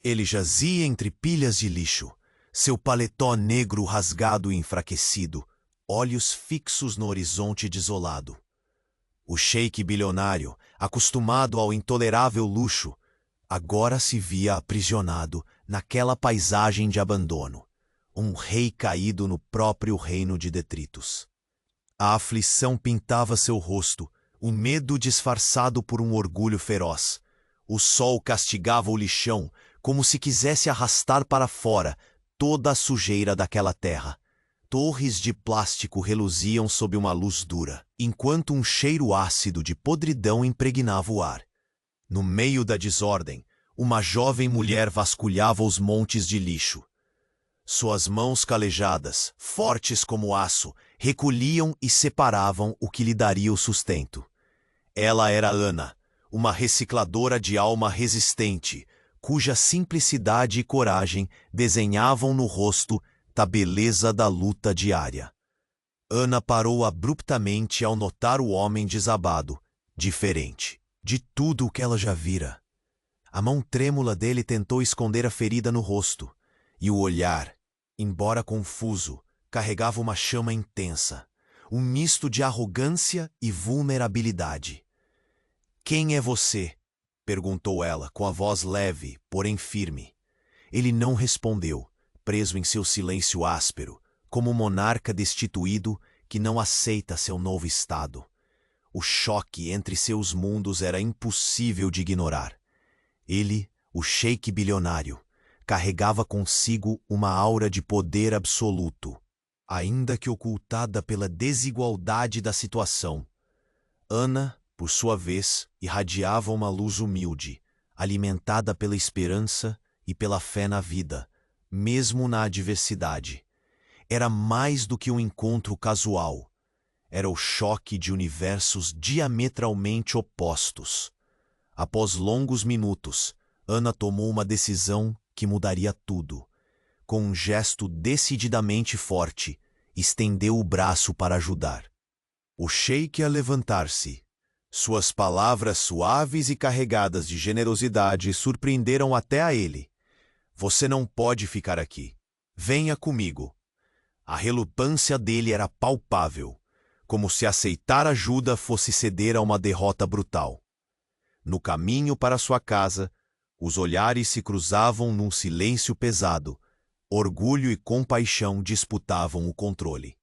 Ele jazia entre pilhas de lixo, seu paletó negro rasgado e enfraquecido, olhos fixos no horizonte desolado. O sheik bilionário, acostumado ao intolerável luxo, agora se via aprisionado naquela paisagem de abandono, um rei caído no próprio reino de detritos. A aflição pintava seu rosto, o medo disfarçado por um orgulho feroz. O sol castigava o lixão, como se quisesse arrastar para fora toda a sujeira daquela terra. Torres de plástico reluziam sob uma luz dura, enquanto um cheiro ácido de podridão impregnava o ar. No meio da desordem, uma jovem mulher vasculhava os montes de lixo. Suas mãos calejadas, fortes como aço, recolhiam e separavam o que lhe daria o sustento. Ela era Ana, uma recicladora de alma resistente, cuja simplicidade e coragem desenhavam no rosto a beleza da luta diária. Ana parou abruptamente ao notar o homem desabado, diferente de tudo o que ela já vira. A mão trêmula dele tentou esconder a ferida no rosto, e o olhar, embora confuso, carregava uma chama intensa, um misto de arrogância e vulnerabilidade. "Quem é você?" perguntou ela, com a voz leve, porém firme. Ele não respondeu, preso em seu silêncio áspero, como um monarca destituído que não aceita seu novo estado. O choque entre seus mundos era impossível de ignorar. Ele, o sheik bilionário, carregava consigo uma aura de poder absoluto, ainda que ocultada pela desigualdade da situação. Ana, por sua vez, irradiava uma luz humilde, alimentada pela esperança e pela fé na vida, mesmo na adversidade. Era mais do que um encontro casual. Era o choque de universos diametralmente opostos. Após longos minutos, Ana tomou uma decisão que mudaria tudo. Com um gesto decididamente forte, estendeu o braço para ajudar. O sheik a levantar-se. Suas palavras suaves e carregadas de generosidade surpreenderam até a ele. "Você não pode ficar aqui. Venha comigo." A relutância dele era palpável, como se aceitar ajuda fosse ceder a uma derrota brutal. No caminho para sua casa, os olhares se cruzavam num silêncio pesado. Orgulho e compaixão disputavam o controle.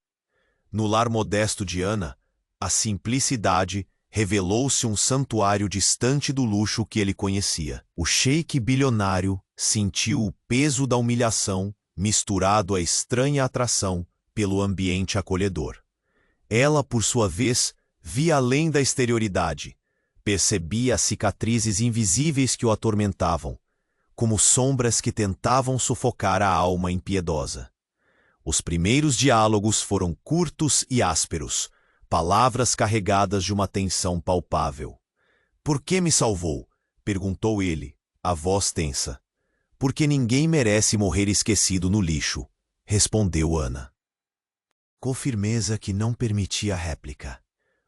No lar modesto de Ana, a simplicidade revelou-se um santuário distante do luxo que ele conhecia. O sheik bilionário sentiu o peso da humilhação misturado à estranha atração pelo ambiente acolhedor. Ela, por sua vez, via além da exterioridade. Percebia as cicatrizes invisíveis que o atormentavam, como sombras que tentavam sufocar a alma impiedosa. Os primeiros diálogos foram curtos e ásperos, palavras carregadas de uma tensão palpável. "Por que me salvou?" perguntou ele, a voz tensa. "Porque ninguém merece morrer esquecido no lixo", respondeu Ana. Com firmeza que não permitia réplica.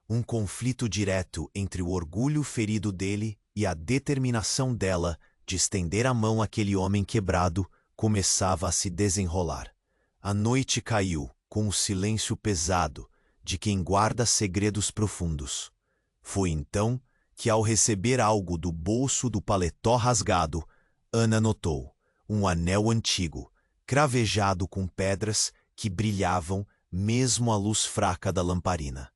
Um conflito direto entre o orgulho ferido dele e a determinação dela de estender a mão àquele homem quebrado começava a se desenrolar. A noite caiu com o silêncio pesado de quem guarda segredos profundos. Foi então que, ao receber algo do bolso do paletó rasgado, Ana notou um anel antigo, cravejado com pedras que brilhavam mesmo à luz fraca da lamparina.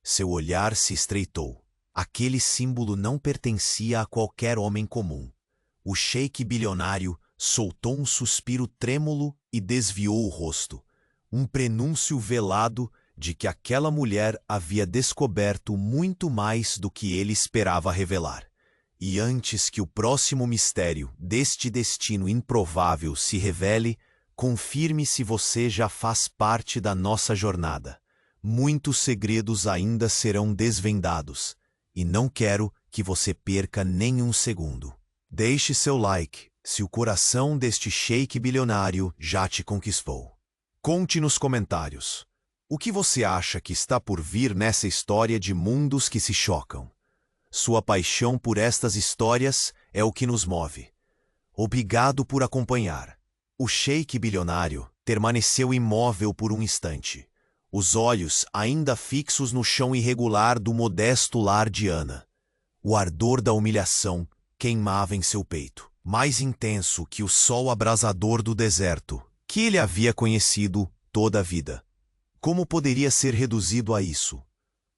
Seu olhar se estreitou. Aquele símbolo não pertencia a qualquer homem comum. O sheik bilionário soltou um suspiro trêmulo e desviou o rosto. Um prenúncio velado de que aquela mulher havia descoberto muito mais do que ele esperava revelar. E antes que o próximo mistério deste destino improvável se revele, confirme se você já faz parte da nossa jornada. Muitos segredos ainda serão desvendados, e não quero que você perca nem um segundo. Deixe seu like se o coração deste sheik bilionário já te conquistou. Conte nos comentários. O que você acha que está por vir nessa história de mundos que se chocam? Sua paixão por estas histórias é o que nos move. Obrigado por acompanhar. O sheik bilionário permaneceu imóvel por um instante, os olhos ainda fixos no chão irregular do modesto lar de Ana. O ardor da humilhação queimava em seu peito, mais intenso que o sol abrasador do deserto, que ele havia conhecido toda a vida. Como poderia ser reduzido a isso?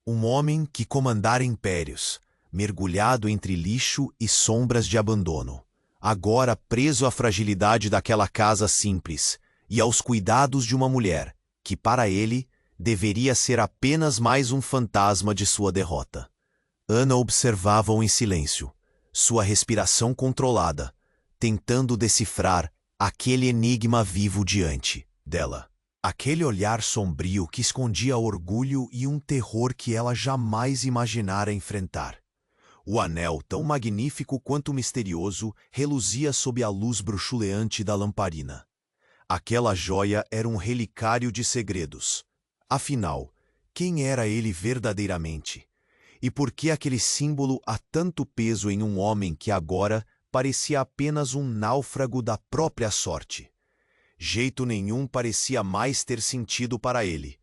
Um homem que comandara impérios, mergulhado entre lixo e sombras de abandono, agora preso à fragilidade daquela casa simples e aos cuidados de uma mulher que, para ele, deveria ser apenas mais um fantasma de sua derrota. Ana observava-o em silêncio, sua respiração controlada, tentando decifrar aquele enigma vivo diante dela. Aquele olhar sombrio que escondia orgulho e um terror que ela jamais imaginara enfrentar. O anel, tão magnífico quanto misterioso, reluzia sob a luz bruxuleante da lamparina. Aquela joia era um relicário de segredos. Afinal, quem era ele verdadeiramente? E por que aquele símbolo há tanto peso em um homem que agora parecia apenas um náufrago da própria sorte? Jeito nenhum parecia mais ter sentido para ele.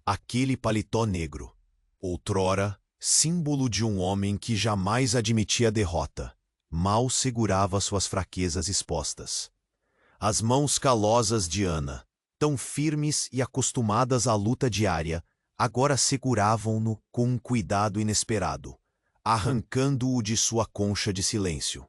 Aquele paletó negro, outrora símbolo de um homem que jamais admitia derrota, mal segurava suas fraquezas expostas. As mãos calosas de Ana, tão firmes e acostumadas à luta diária, agora seguravam-no com um cuidado inesperado, arrancando-o de sua concha de silêncio.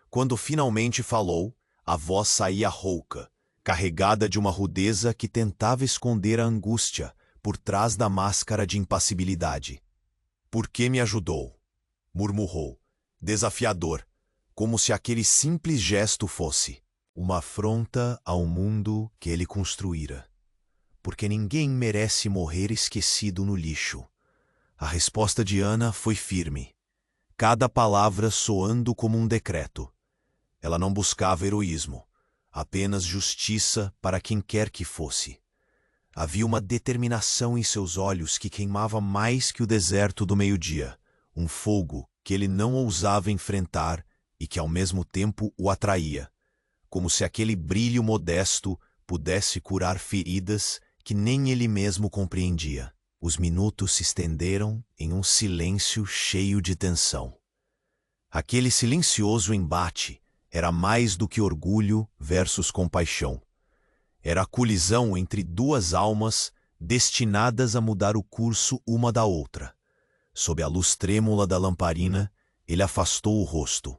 Quando finalmente falou, a voz saía rouca, carregada de uma rudeza que tentava esconder a angústia por trás da máscara de impassibilidade. «Por que me ajudou?» murmurou, desafiador, como se aquele simples gesto fosse uma afronta ao mundo que ele construíra. Porque ninguém merece morrer esquecido no lixo. A resposta de Ana foi firme, cada palavra soando como um decreto. Ela não buscava heroísmo, apenas justiça para quem quer que fosse. Havia uma determinação em seus olhos que queimava mais que o deserto do meio-dia, um fogo que ele não ousava enfrentar e que ao mesmo tempo o atraía, como se aquele brilho modesto pudesse curar feridas que nem ele mesmo compreendia. Os minutos se estenderam em um silêncio cheio de tensão. Aquele silencioso embate era mais do que orgulho versus compaixão. Era a colisão entre duas almas destinadas a mudar o curso uma da outra. Sob a luz trêmula da lamparina, ele afastou o rosto,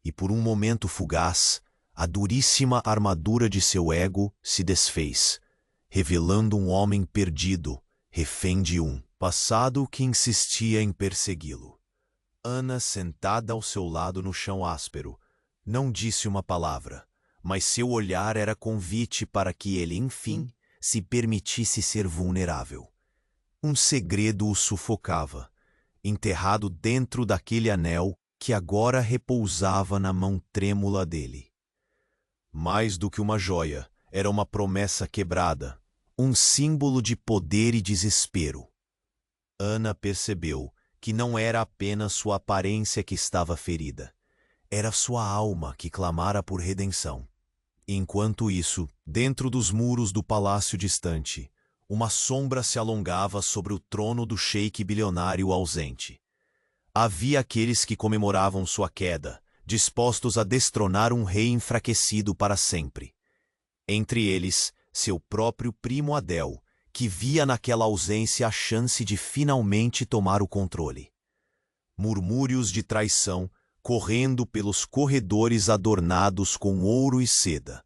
e por um momento fugaz, a duríssima armadura de seu ego se desfez, revelando um homem perdido, refém de um passado que insistia em persegui-lo. Ana, sentada ao seu lado no chão áspero, não disse uma palavra, mas seu olhar era convite para que ele, enfim, se permitisse ser vulnerável. Um segredo o sufocava, enterrado dentro daquele anel que agora repousava na mão trêmula dele. Mais do que uma joia, era uma promessa quebrada, um símbolo de poder e desespero. Ana percebeu que não era apenas sua aparência que estava ferida, era sua alma que clamara por redenção. Enquanto isso, dentro dos muros do palácio distante, uma sombra se alongava sobre o trono do sheik bilionário ausente. Havia aqueles que comemoravam sua queda, dispostos a destronar um rei enfraquecido para sempre. Entre eles, seu próprio primo Adel, que via naquela ausência a chance de finalmente tomar o controle. Murmúrios de traição correndo pelos corredores adornados com ouro e seda.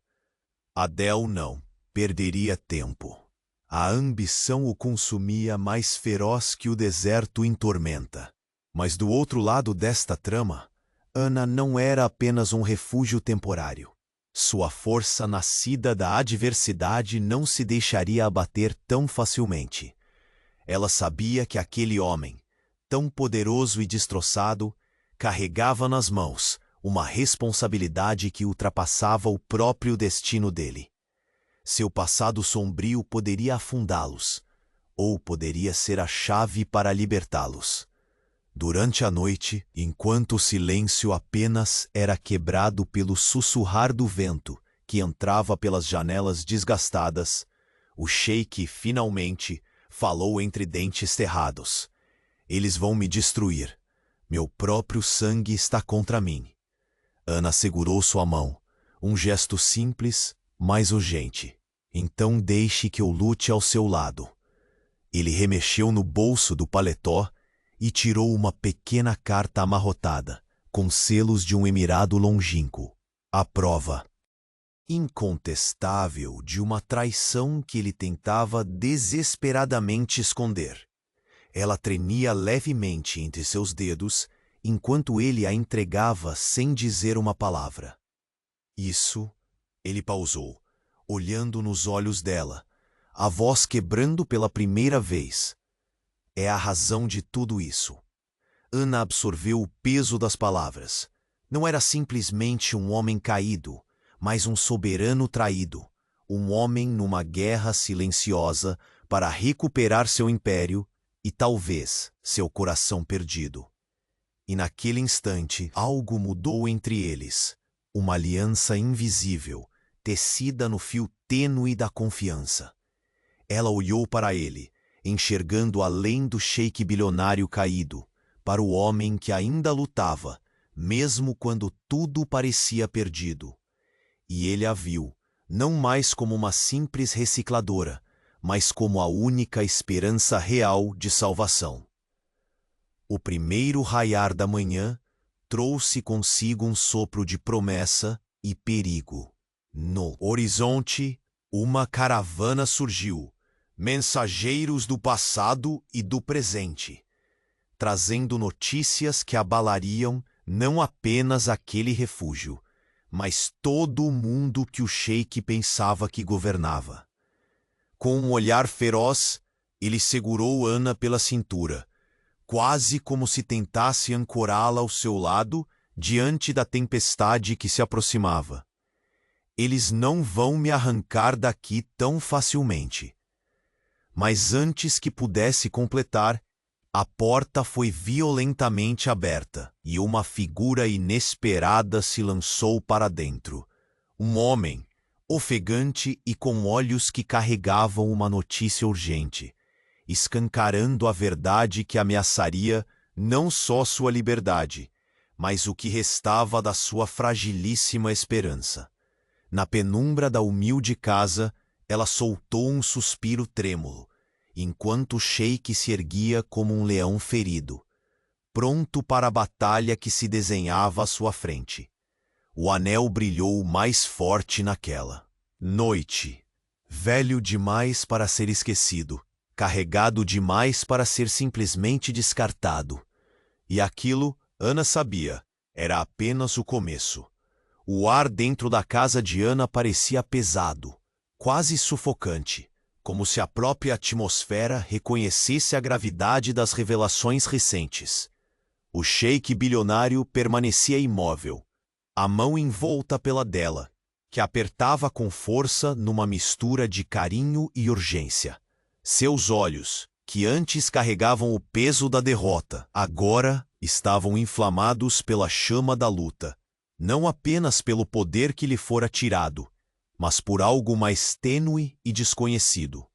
Adel não perderia tempo. A ambição o consumia mais feroz que o deserto em tormenta. Mas do outro lado desta trama, Ana não era apenas um refúgio temporário. Sua força nascida da adversidade não se deixaria abater tão facilmente. Ela sabia que aquele homem, tão poderoso e destroçado, carregava nas mãos uma responsabilidade que ultrapassava o próprio destino dele. Seu passado sombrio poderia afundá-los, ou poderia ser a chave para libertá-los. Durante a noite, enquanto o silêncio apenas era quebrado pelo sussurrar do vento que entrava pelas janelas desgastadas, o sheik finalmente falou entre dentes cerrados. Eles vão me destruir. Meu próprio sangue está contra mim. Ana segurou sua mão, um gesto simples, mas urgente. Então deixe que eu lute ao seu lado. Ele remexeu no bolso do paletó e tirou uma pequena carta amarrotada, com selos de um emirado longínquo. A prova incontestável de uma traição que ele tentava desesperadamente esconder. Ela tremia levemente entre seus dedos, enquanto ele a entregava sem dizer uma palavra. Isso, ele pausou, olhando nos olhos dela, a voz quebrando pela primeira vez. É a razão de tudo isso. Ana absorveu o peso das palavras. Não era simplesmente um homem caído, mas um soberano traído, um homem numa guerra silenciosa para recuperar seu império e talvez seu coração perdido. E naquele instante, algo mudou entre eles. Uma aliança invisível, tecida no fio tênue da confiança. Ela olhou para ele, enxergando além do sheik bilionário caído, para o homem que ainda lutava, mesmo quando tudo parecia perdido. E ele a viu, não mais como uma simples recicladora, mas como a única esperança real de salvação. O primeiro raiar da manhã trouxe consigo um sopro de promessa e perigo. No horizonte, uma caravana surgiu, mensageiros do passado e do presente, trazendo notícias que abalariam não apenas aquele refúgio, mas todo o mundo que o sheik pensava que governava. Com um olhar feroz, ele segurou Ana pela cintura, quase como se tentasse ancorá-la ao seu lado diante da tempestade que se aproximava. Eles não vão me arrancar daqui tão facilmente. Mas antes que pudesse completar, a porta foi violentamente aberta e uma figura inesperada se lançou para dentro. Um homem, ofegante e com olhos que carregavam uma notícia urgente, escancarando a verdade que ameaçaria não só sua liberdade, mas o que restava da sua fragilíssima esperança. Na penumbra da humilde casa, ela soltou um suspiro trêmulo, enquanto o sheik se erguia como um leão ferido, pronto para a batalha que se desenhava à sua frente. O anel brilhou mais forte naquela noite, velho demais para ser esquecido, carregado demais para ser simplesmente descartado. E aquilo, Ana sabia, era apenas o começo. O ar dentro da casa de Ana parecia pesado, quase sufocante, como se a própria atmosfera reconhecesse a gravidade das revelações recentes. O sheik bilionário permanecia imóvel, a mão envolta pela dela, que apertava com força numa mistura de carinho e urgência. Seus olhos, que antes carregavam o peso da derrota, agora estavam inflamados pela chama da luta, não apenas pelo poder que lhe fora tirado, mas por algo mais tênue e desconhecido.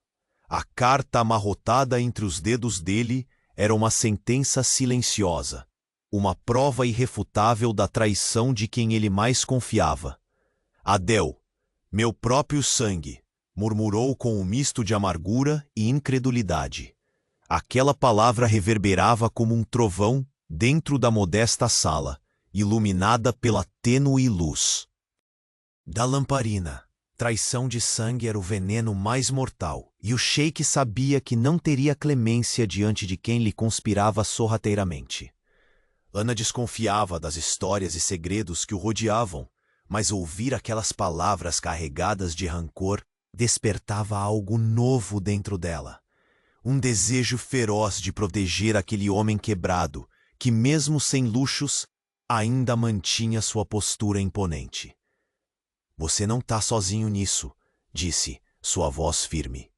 A carta amarrotada entre os dedos dele era uma sentença silenciosa, uma prova irrefutável da traição de quem ele mais confiava. Adel, meu próprio sangue, murmurou com um misto de amargura e incredulidade. Aquela palavra reverberava como um trovão dentro da modesta sala, iluminada pela tênue luz da lamparina. Traição de sangue era o veneno mais mortal, e o sheik sabia que não teria clemência diante de quem lhe conspirava sorrateiramente. Ana desconfiava das histórias e segredos que o rodeavam, mas ouvir aquelas palavras carregadas de rancor despertava algo novo dentro dela. Um desejo feroz de proteger aquele homem quebrado, que mesmo sem luxos, ainda mantinha sua postura imponente. Você não está sozinho nisso, disse, sua voz firme,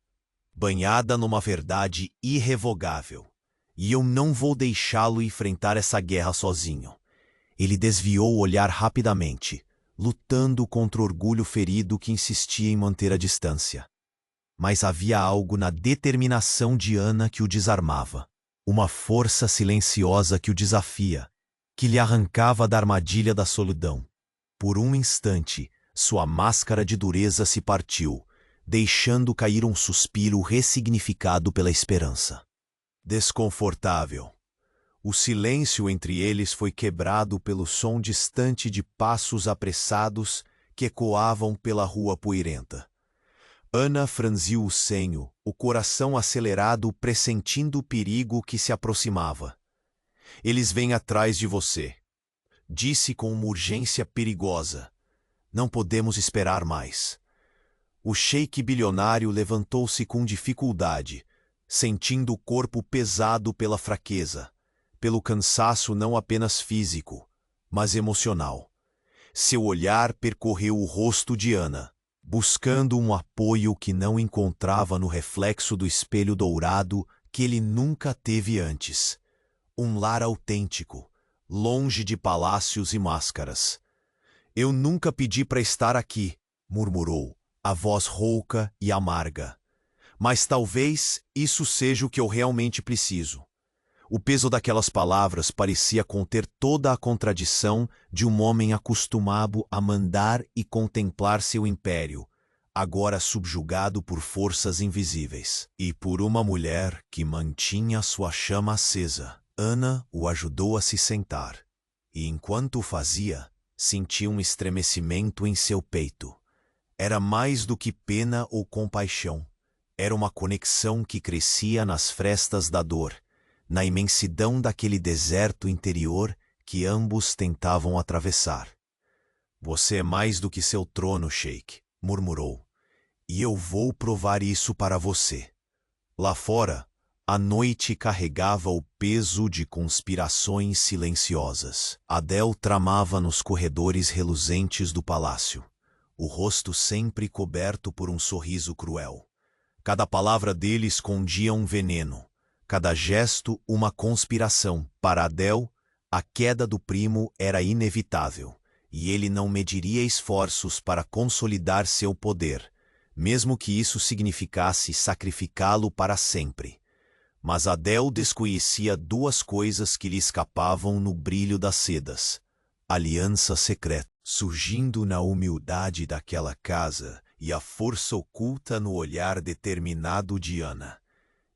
banhada numa verdade irrevogável. e eu não vou deixá-lo enfrentar essa guerra sozinho. Ele desviou o olhar rapidamente, lutando contra o orgulho ferido que insistia em manter a distância. Mas havia algo na determinação de Ana que o desarmava. Uma força silenciosa que o desafia, que lhe arrancava da armadilha da solidão. Por um instante, sua máscara de dureza se partiu, deixando cair um suspiro ressignificado pela esperança. Desconfortável. O silêncio entre eles foi quebrado pelo som distante de passos apressados que ecoavam pela rua poeirenta. Ana franziu o senho, o coração acelerado, pressentindo o perigo que se aproximava. Eles vêm atrás de você, disse com uma urgência perigosa. Não podemos esperar mais. O sheik bilionário levantou-se com dificuldade, sentindo o corpo pesado pela fraqueza, pelo cansaço não apenas físico, mas emocional. Seu olhar percorreu o rosto de Ana, buscando um apoio que não encontrava no reflexo do espelho dourado que ele nunca teve antes. Um lar autêntico, longe de palácios e máscaras. Eu nunca pedi para estar aqui, murmurou, a voz rouca e amarga. Mas talvez isso seja o que eu realmente preciso. O peso daquelas palavras parecia conter toda a contradição de um homem acostumado a mandar e contemplar seu império, agora subjugado por forças invisíveis. E por uma mulher que mantinha sua chama acesa. Ana o ajudou a se sentar, e enquanto o fazia, sentiu um estremecimento em seu peito. Era mais do que pena ou compaixão. Era uma conexão que crescia nas frestas da dor, na imensidão daquele deserto interior que ambos tentavam atravessar. Você é mais do que seu trono, sheik, murmurou, e eu vou provar isso para você. Lá fora, a noite carregava o peso de conspirações silenciosas. Adel tramava nos corredores reluzentes do palácio, o rosto sempre coberto por um sorriso cruel. Cada palavra dele escondia um veneno, cada gesto uma conspiração. Para Adel, a queda do primo era inevitável, e ele não mediria esforços para consolidar seu poder, mesmo que isso significasse sacrificá-lo para sempre. Mas Adel desconhecia duas coisas que lhe escapavam no brilho das sedas. Aliança secreta, surgindo na humildade daquela casa, e a força oculta no olhar determinado de Ana.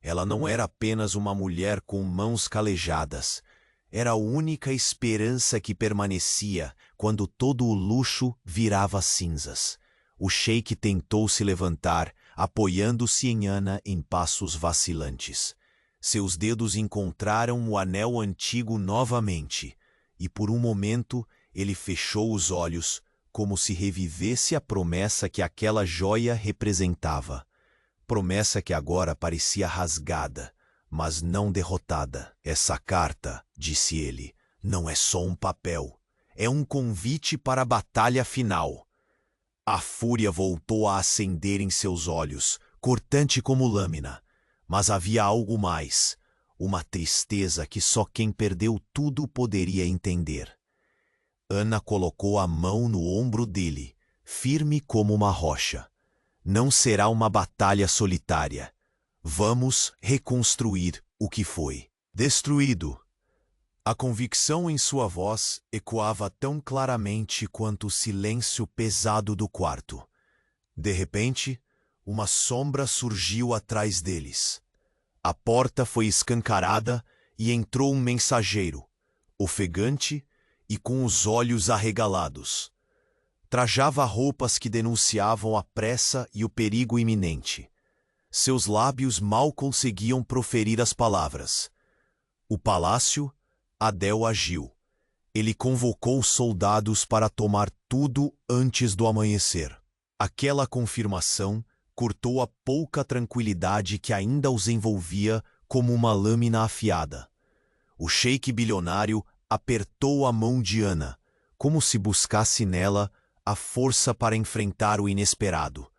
Ela não era apenas uma mulher com mãos calejadas. Era a única esperança que permanecia quando todo o luxo virava cinzas. O sheik tentou se levantar, apoiando-se em Ana em passos vacilantes. Seus dedos encontraram o anel antigo novamente, e por um momento ele fechou os olhos, como se revivesse a promessa que aquela joia representava. Promessa que agora parecia rasgada, mas não derrotada. Essa carta, disse ele, não é só um papel. É um convite para a batalha final. A fúria voltou a acender em seus olhos, cortante como lâmina. Mas havia algo mais, uma tristeza que só quem perdeu tudo poderia entender. Ana colocou a mão no ombro dele, firme como uma rocha. Não será uma batalha solitária. Vamos reconstruir o que foi destruído. A convicção em sua voz ecoava tão claramente quanto o silêncio pesado do quarto. De repente, uma sombra surgiu atrás deles. A porta foi escancarada e entrou um mensageiro, ofegante e com os olhos arregalados. Trajava roupas que denunciavam a pressa e o perigo iminente. Seus lábios mal conseguiam proferir as palavras. O palácio, Adel agiu. Ele convocou soldados para tomar tudo antes do amanhecer. Aquela confirmação cortou a pouca tranquilidade que ainda os envolvia como uma lâmina afiada. O sheik bilionário apertou a mão de Ana, como se buscasse nela a força para enfrentar o inesperado.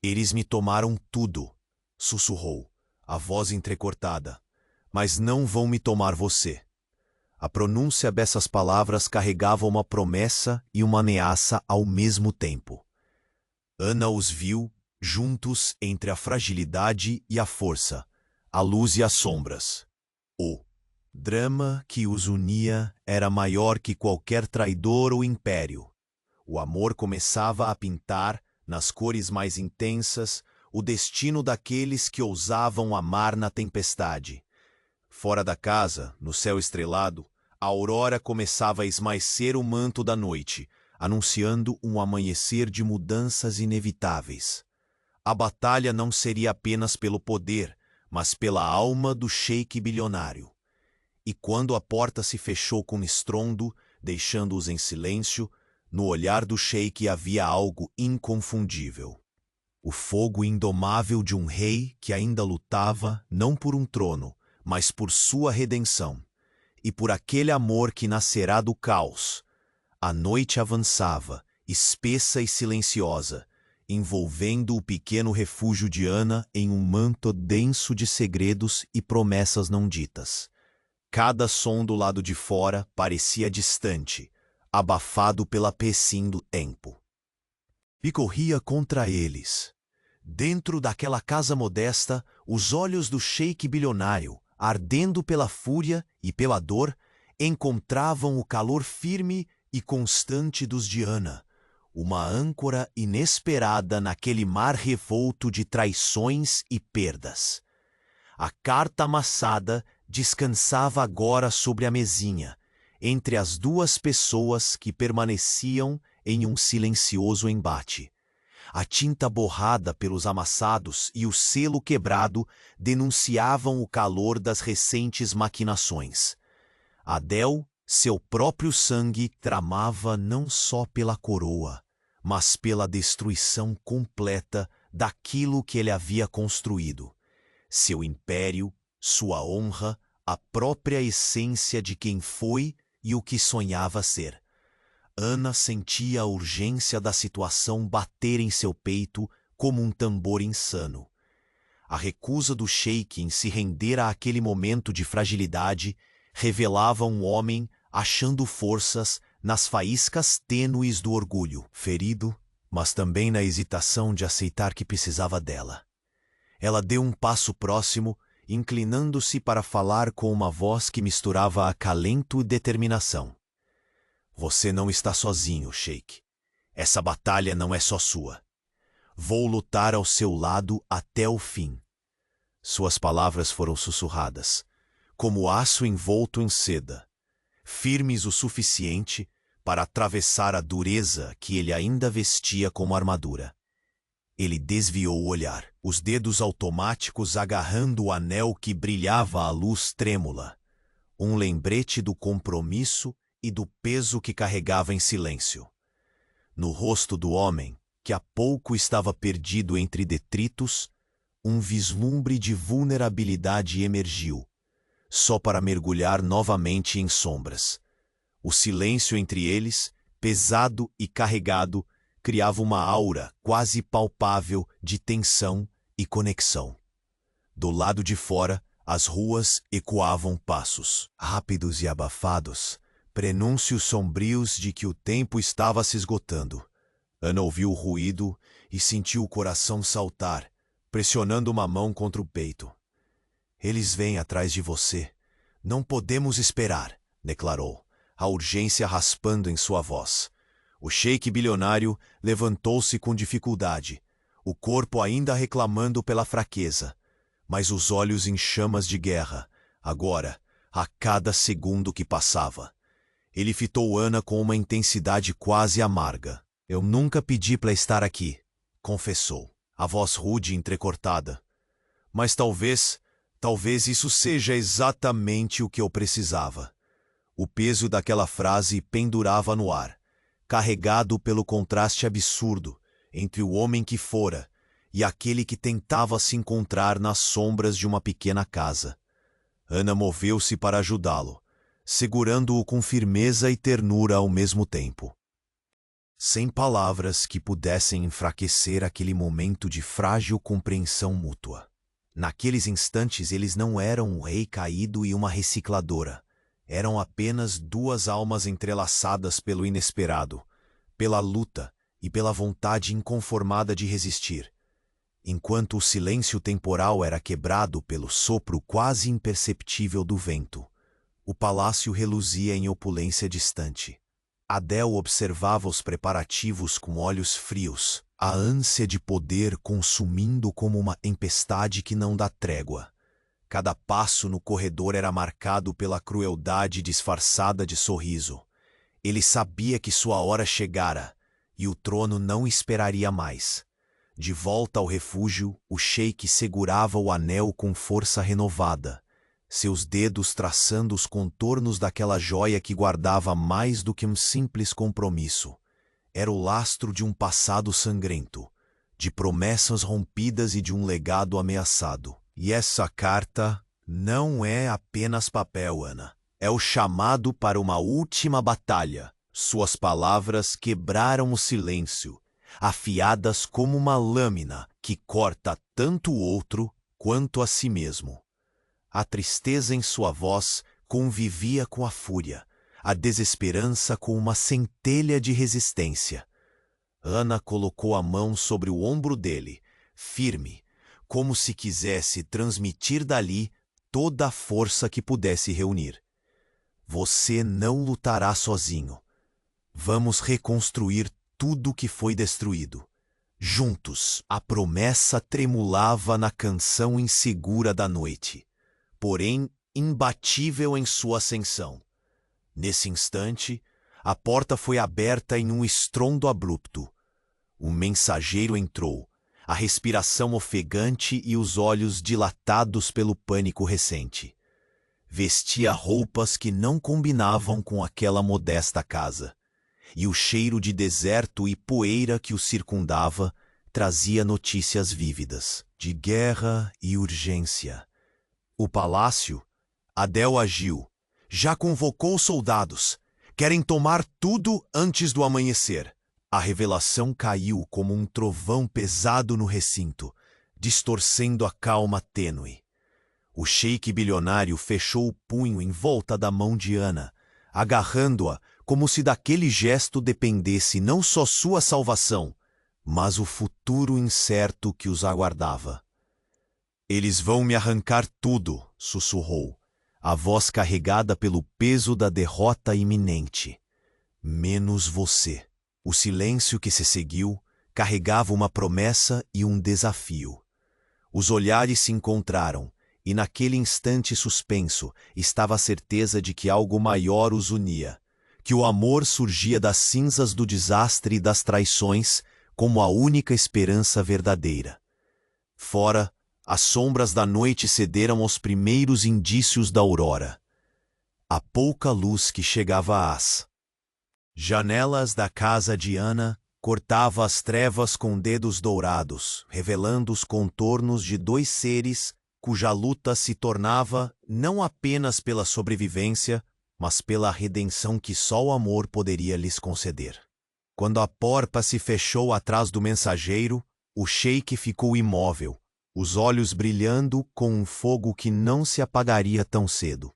Eles me tomaram tudo, sussurrou, a voz entrecortada. mas não vão me tomar você. A pronúncia dessas palavras carregava uma promessa e uma ameaça ao mesmo tempo. Ana os viu, juntos entre a fragilidade e a força, a luz e as sombras. O drama que os unia era maior que qualquer traidor ou império. O amor começava a pintar, nas cores mais intensas, o destino daqueles que ousavam amar na tempestade. Fora da casa, no céu estrelado, a aurora começava a esmaecer o manto da noite, anunciando um amanhecer de mudanças inevitáveis. A batalha não seria apenas pelo poder, mas pela alma do sheik bilionário. E quando a porta se fechou com estrondo, deixando-os em silêncio, no olhar do sheik havia algo inconfundível. O fogo indomável de um rei que ainda lutava não por um trono, mas por sua redenção, e por aquele amor que nascerá do caos. A noite avançava, espessa e silenciosa, envolvendo o pequeno refúgio de Ana em um manto denso de segredos e promessas não ditas. Cada som do lado de fora parecia distante, abafado pela pesim do tempo. E corria contra eles. Dentro daquela casa modesta, os olhos do sheik bilionário, ardendo pela fúria e pela dor, encontravam o calor firme e constante dos de Ana, uma âncora inesperada naquele mar revolto de traições e perdas. A carta amassada descansava agora sobre a mesinha, entre as duas pessoas que permaneciam em um silencioso embate. A tinta borrada pelos amassados e o selo quebrado denunciavam o calor das recentes maquinações. Adel, seu próprio sangue, tramava não só pela coroa, mas pela destruição completa daquilo que ele havia construído. Seu império, sua honra, a própria essência de quem foi e o que sonhava ser. Ana sentia a urgência da situação bater em seu peito como um tambor insano. A recusa do sheik em se render àquele momento de fragilidade revelava um homem achando forças nas faíscas tênues do orgulho, ferido, mas também na hesitação de aceitar que precisava dela. Ela deu um passo próximo, inclinando-se para falar com uma voz que misturava acalento e determinação. Você não está sozinho, sheik. Essa batalha não é só sua. Vou lutar ao seu lado até o fim. Suas palavras foram sussurradas, como aço envolto em seda, firmes o suficiente para atravessar a dureza que ele ainda vestia como armadura. Ele desviou o olhar, os dedos automáticos agarrando o anel que brilhava à luz trêmula, um lembrete do compromisso e do peso que carregava em silêncio. No rosto do homem, que há pouco estava perdido entre detritos, um vislumbre de vulnerabilidade emergiu, só para mergulhar novamente em sombras. O silêncio entre eles, pesado e carregado, criava uma aura quase palpável de tensão e conexão. Do lado de fora, as ruas ecoavam passos, rápidos e abafados, prenúncios sombrios de que o tempo estava se esgotando. Ana ouviu o ruído e sentiu o coração saltar, pressionando uma mão contra o peito. Eles vêm atrás de você. Não podemos esperar, declarou, a urgência raspando em sua voz. O sheik bilionário levantou-se com dificuldade, o corpo ainda reclamando pela fraqueza, mas os olhos em chamas de guerra, agora, a cada segundo que passava. Ele fitou Ana com uma intensidade quase amarga. Eu nunca pedi para estar aqui, confessou, a voz rude e entrecortada. Mas talvez isso seja exatamente o que eu precisava. O peso daquela frase pendurava no ar, carregado pelo contraste absurdo entre o homem que fora e aquele que tentava se encontrar nas sombras de uma pequena casa. Ana moveu-se para ajudá-lo, segurando-o com firmeza e ternura ao mesmo tempo. Sem palavras que pudessem enfraquecer aquele momento de frágil compreensão mútua. Naqueles instantes eles não eram um rei caído e uma recicladora. Eram apenas duas almas entrelaçadas pelo inesperado, pela luta e pela vontade inconformada de resistir. Enquanto o silêncio temporal era quebrado pelo sopro quase imperceptível do vento, o palácio reluzia em opulência distante. Adele observava os preparativos com olhos frios, a ânsia de poder consumindo como uma tempestade que não dá trégua. Cada passo no corredor era marcado pela crueldade disfarçada de sorriso. Ele sabia que sua hora chegara, e o trono não esperaria mais. De volta ao refúgio, o sheik segurava o anel com força renovada, seus dedos traçando os contornos daquela joia que guardava mais do que um simples compromisso. Era o lastro de um passado sangrento, de promessas rompidas e de um legado ameaçado. E essa carta não é apenas papel, Ana. É o chamado para uma última batalha. Suas palavras quebraram o silêncio, afiadas como uma lâmina que corta tanto o outro quanto a si mesmo. A tristeza em sua voz convivia com a fúria, a desesperança com uma centelha de resistência. Ana colocou a mão sobre o ombro dele, firme, como se quisesse transmitir dali toda a força que pudesse reunir. Você não lutará sozinho. Vamos reconstruir tudo que foi destruído. Juntos, a promessa tremulava na canção insegura da noite, porém imbatível em sua ascensão. Nesse instante, a porta foi aberta em um estrondo abrupto. O mensageiro entrou, a respiração ofegante e os olhos dilatados pelo pânico recente. Vestia roupas que não combinavam com aquela modesta casa, e o cheiro de deserto e poeira que o circundava trazia notícias vívidas, de guerra e urgência. O palácio, Adele agiu. Já convocou soldados. Querem tomar tudo antes do amanhecer. A revelação caiu como um trovão pesado no recinto, distorcendo a calma tênue. O sheik bilionário fechou o punho em volta da mão de Ana, agarrando-a como se daquele gesto dependesse não só sua salvação, mas o futuro incerto que os aguardava. Eles vão me arrancar tudo, sussurrou, a voz carregada pelo peso da derrota iminente. Menos você. O silêncio que se seguiu carregava uma promessa e um desafio. Os olhares se encontraram, e naquele instante suspenso estava a certeza de que algo maior os unia, que o amor surgia das cinzas do desastre e das traições como a única esperança verdadeira. Fora, as sombras da noite cederam aos primeiros indícios da aurora. A pouca luz que chegava às janelas da casa de Ana cortava as trevas com dedos dourados, revelando os contornos de dois seres cuja luta se tornava não apenas pela sobrevivência, mas pela redenção que só o amor poderia lhes conceder. Quando a porta se fechou atrás do mensageiro, o sheik ficou imóvel, os olhos brilhando com um fogo que não se apagaria tão cedo.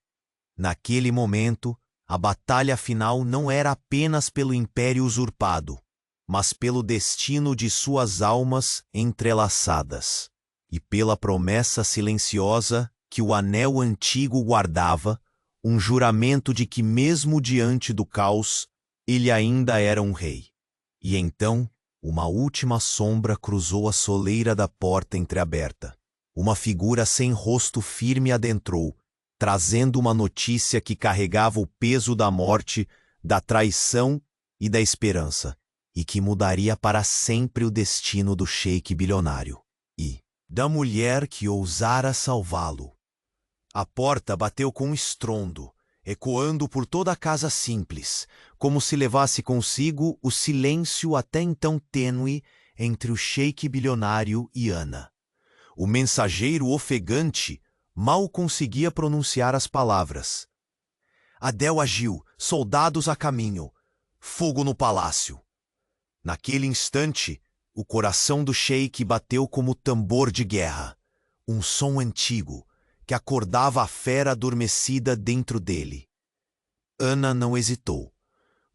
Naquele momento, a batalha final não era apenas pelo império usurpado, mas pelo destino de suas almas entrelaçadas, e pela promessa silenciosa que o anel antigo guardava, um juramento de que mesmo diante do caos, ele ainda era um rei. E então, uma última sombra cruzou a soleira da porta entreaberta. Uma figura sem rosto firme adentrou, trazendo uma notícia que carregava o peso da morte, da traição e da esperança, e que mudaria para sempre o destino do sheik bilionário e da mulher que ousara salvá-lo. A porta bateu com estrondo, ecoando por toda a casa simples, como se levasse consigo o silêncio até então tênue entre o sheik bilionário e Ana. O mensageiro ofegante mal conseguia pronunciar as palavras. Adele agiu, soldados a caminho, fogo no palácio. Naquele instante, o coração do sheik bateu como tambor de guerra. um som antigo que acordava a fera adormecida dentro dele. Ana não hesitou.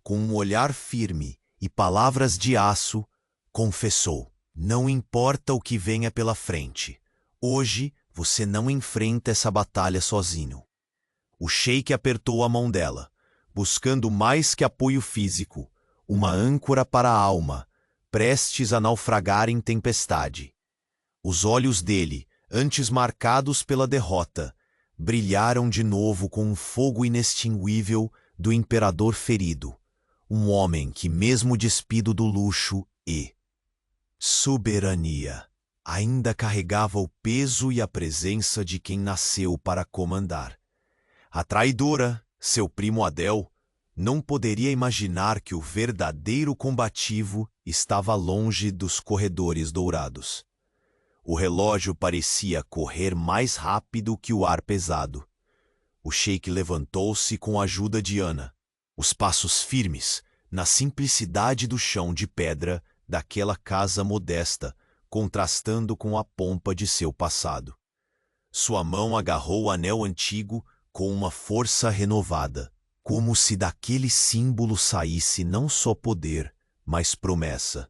Com um olhar firme e palavras de aço, confessou: não importa o que venha pela frente. Hoje você não enfrenta essa batalha sozinho. O sheik apertou a mão dela, buscando mais que apoio físico, uma âncora para a alma, prestes a naufragar em tempestade. Os olhos dele, antes marcados pela derrota, brilharam de novo com um fogo inextinguível do imperador ferido, um homem que, mesmo despido do luxo e soberania, ainda carregava o peso e a presença de quem nasceu para comandar. A traidora, seu primo Adel, não poderia imaginar que o verdadeiro combativo estava longe dos corredores dourados. O relógio parecia correr mais rápido que o ar pesado. O sheik levantou-se com a ajuda de Ana. Os passos firmes, na simplicidade do chão de pedra daquela casa modesta, contrastando com a pompa de seu passado. Sua mão agarrou o anel antigo com uma força renovada, como se daquele símbolo saísse não só poder, mas promessa.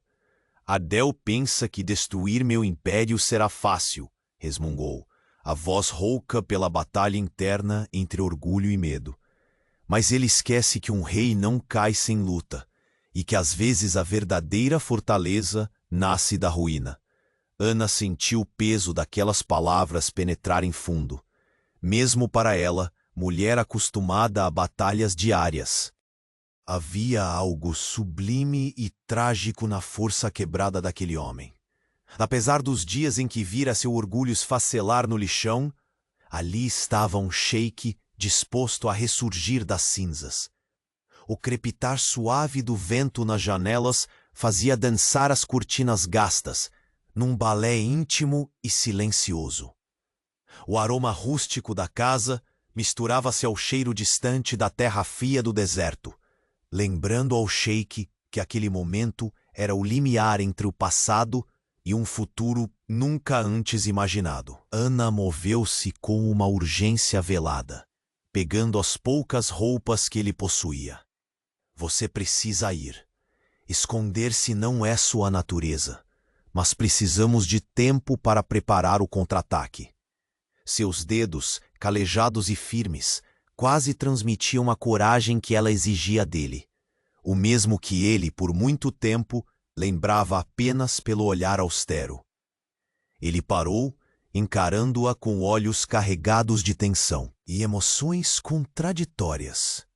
Adel pensa que destruir meu império será fácil, resmungou, a voz rouca pela batalha interna entre orgulho e medo. Mas ele esquece que um rei não cai sem luta, e que às vezes a verdadeira fortaleza nasce da ruína. Ana sentiu o peso daquelas palavras penetrarem fundo. Mesmo para ela, mulher acostumada a batalhas diárias. Havia algo sublime e trágico na força quebrada daquele homem. Apesar dos dias em que vira seu orgulho esfacelar no lixão, ali estava um sheik disposto a ressurgir das cinzas. O crepitar suave do vento nas janelas fazia dançar as cortinas gastas, num balé íntimo e silencioso. O aroma rústico da casa misturava-se ao cheiro distante da terra fria do deserto, lembrando ao sheik que aquele momento era o limiar entre o passado e um futuro nunca antes imaginado. Ana moveu-se com uma urgência velada, pegando as poucas roupas que ele possuía. Você precisa ir. Esconder-se não é sua natureza, mas precisamos de tempo para preparar o contra-ataque. Seus dedos, calejados e firmes, quase transmitiam a coragem que ela exigia dele, o mesmo que ele, por muito tempo, lembrava apenas pelo olhar austero. Ele parou, encarando-a com olhos carregados de tensão e emoções contraditórias.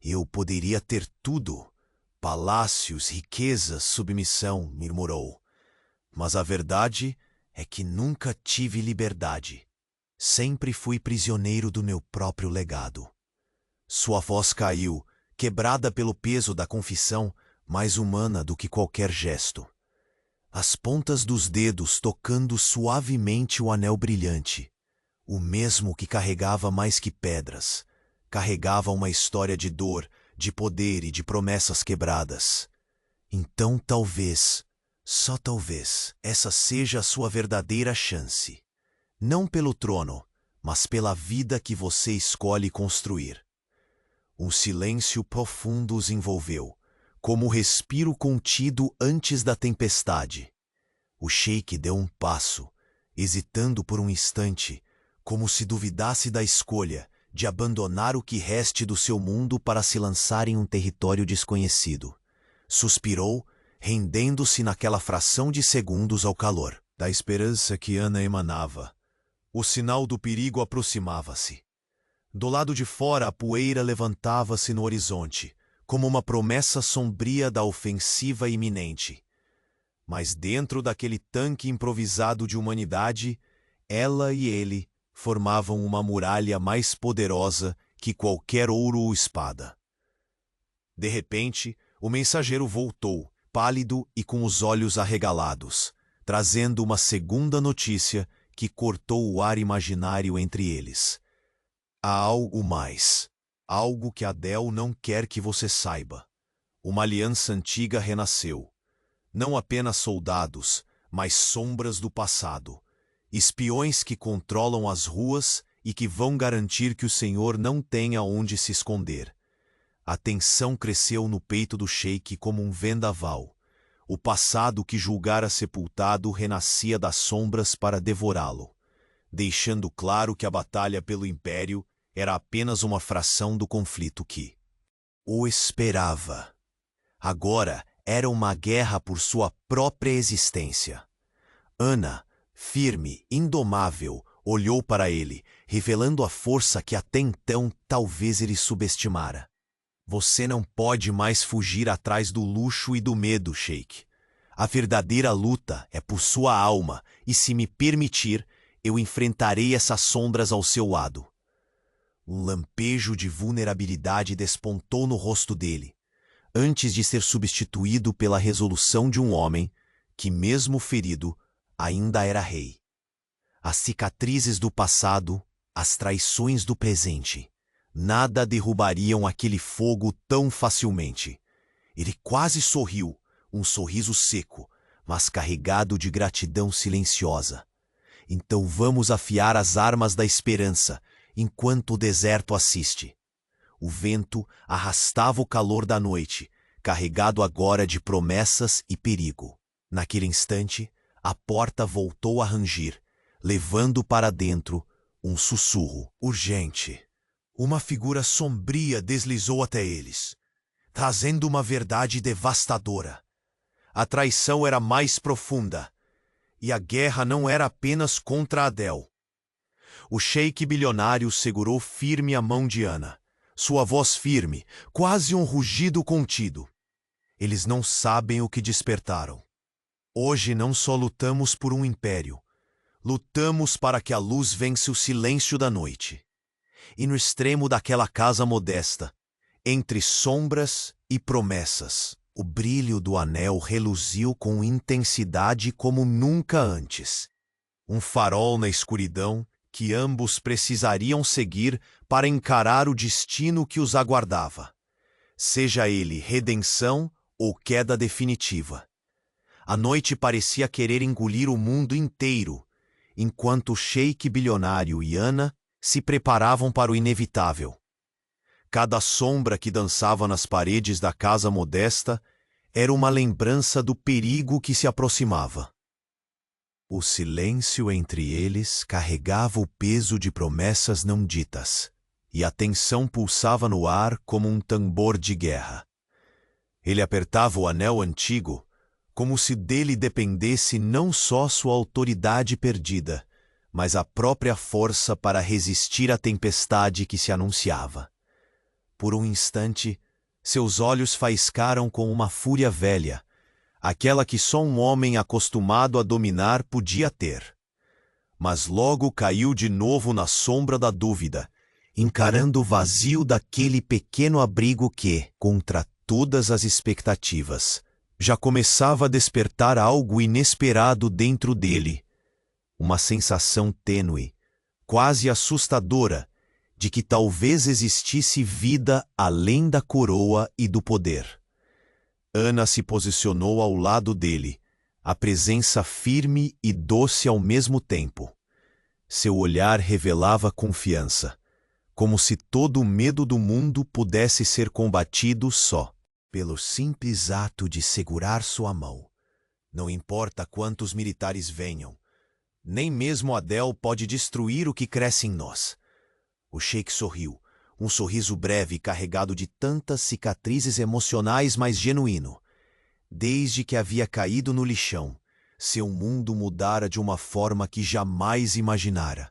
Eu poderia ter tudo, palácios, riquezas, submissão, murmurou. Mas a verdade é que nunca tive liberdade. Sempre fui prisioneiro do meu próprio legado. Sua voz caiu, quebrada pelo peso da confissão, mais humana do que qualquer gesto. As pontas dos dedos tocando suavemente o anel brilhante, o mesmo que carregava mais que pedras, carregava uma história de dor, de poder e de promessas quebradas. Então talvez, só talvez, essa seja a sua verdadeira chance. Não pelo trono, mas pela vida que você escolhe construir. Um silêncio profundo os envolveu, como o respiro contido antes da tempestade. O sheik deu um passo, hesitando por um instante, como se duvidasse da escolha de abandonar o que reste do seu mundo para se lançar em um território desconhecido. Suspirou, rendendo-se naquela fração de segundos ao calor da esperança que Ana emanava. O sinal do perigo aproximava-se. Do lado de fora, a poeira levantava-se no horizonte, como uma promessa sombria da ofensiva iminente. Mas dentro daquele tanque improvisado de humanidade, ela e ele formavam uma muralha mais poderosa que qualquer ouro ou espada. De repente, o mensageiro voltou, pálido e com os olhos arregalados, trazendo uma segunda notícia que cortou o ar imaginário entre eles. Há algo mais, algo que Adel não quer que você saiba. Uma aliança antiga renasceu. Não apenas soldados, mas sombras do passado. espiões que controlam as ruas e que vão garantir que o Senhor não tenha onde se esconder. A tensão cresceu no peito do sheik como um vendaval. O passado que julgara sepultado renascia das sombras para devorá-lo, deixando claro que a batalha pelo império era apenas uma fração do conflito que o esperava. Agora era uma guerra por sua própria existência. Ana, firme, indomável, olhou para ele, revelando a força que até então talvez ele subestimara. Você não pode mais fugir atrás do luxo e do medo, sheik. A verdadeira luta é por sua alma, e se me permitir, eu enfrentarei essas sombras ao seu lado. Um lampejo de vulnerabilidade despontou no rosto dele, antes de ser substituído pela resolução de um homem que, mesmo ferido, ainda era rei. As cicatrizes do passado, as traições do presente, nada derrubariam aquele fogo tão facilmente. Ele quase sorriu, um sorriso seco, mas carregado de gratidão silenciosa. Então vamos afiar as armas da esperança, enquanto o deserto assiste. O vento arrastava o calor da noite, carregado agora de promessas e perigo. Naquele instante, a porta voltou a rangir, levando para dentro um sussurro urgente. Uma figura sombria deslizou até eles, trazendo uma verdade devastadora. A traição era mais profunda, e a guerra não era apenas contra Adel. O sheik bilionário segurou firme a mão de Ana, sua voz firme, quase um rugido contido. Eles não sabem o que despertaram. Hoje não só lutamos por um império, lutamos para que a luz vence o silêncio da noite. E no extremo daquela casa modesta, entre sombras e promessas, o brilho do anel reluziu com intensidade como nunca antes. Um farol na escuridão que ambos precisariam seguir para encarar o destino que os aguardava, seja ele redenção ou queda definitiva. A noite parecia querer engolir o mundo inteiro, enquanto o sheik bilionário e Ana se preparavam para o inevitável. Cada sombra que dançava nas paredes da casa modesta era uma lembrança do perigo que se aproximava. O silêncio entre eles carregava o peso de promessas não ditas, e a tensão pulsava no ar como um tambor de guerra. Ele apertava o anel antigo, como se dele dependesse não só sua autoridade perdida, mas a própria força para resistir à tempestade que se anunciava. Por um instante, seus olhos faiscaram com uma fúria velha, aquela que só um homem acostumado a dominar podia ter. Mas logo caiu de novo na sombra da dúvida, encarando o vazio daquele pequeno abrigo que, contra todas as expectativas, já começava a despertar algo inesperado dentro dele. Uma sensação tênue, quase assustadora, de que talvez existisse vida além da coroa e do poder. Ana se posicionou ao lado dele, a presença firme e doce ao mesmo tempo. Seu olhar revelava confiança, como se todo o medo do mundo pudesse ser combatido só pelo simples ato de segurar sua mão. Não importa quantos militares venham, nem mesmo Adel pode destruir o que cresce em nós. O sheik sorriu, um sorriso breve carregado de tantas cicatrizes emocionais, mas genuíno. Desde que havia caído no lixão, seu mundo mudara de uma forma que jamais imaginara.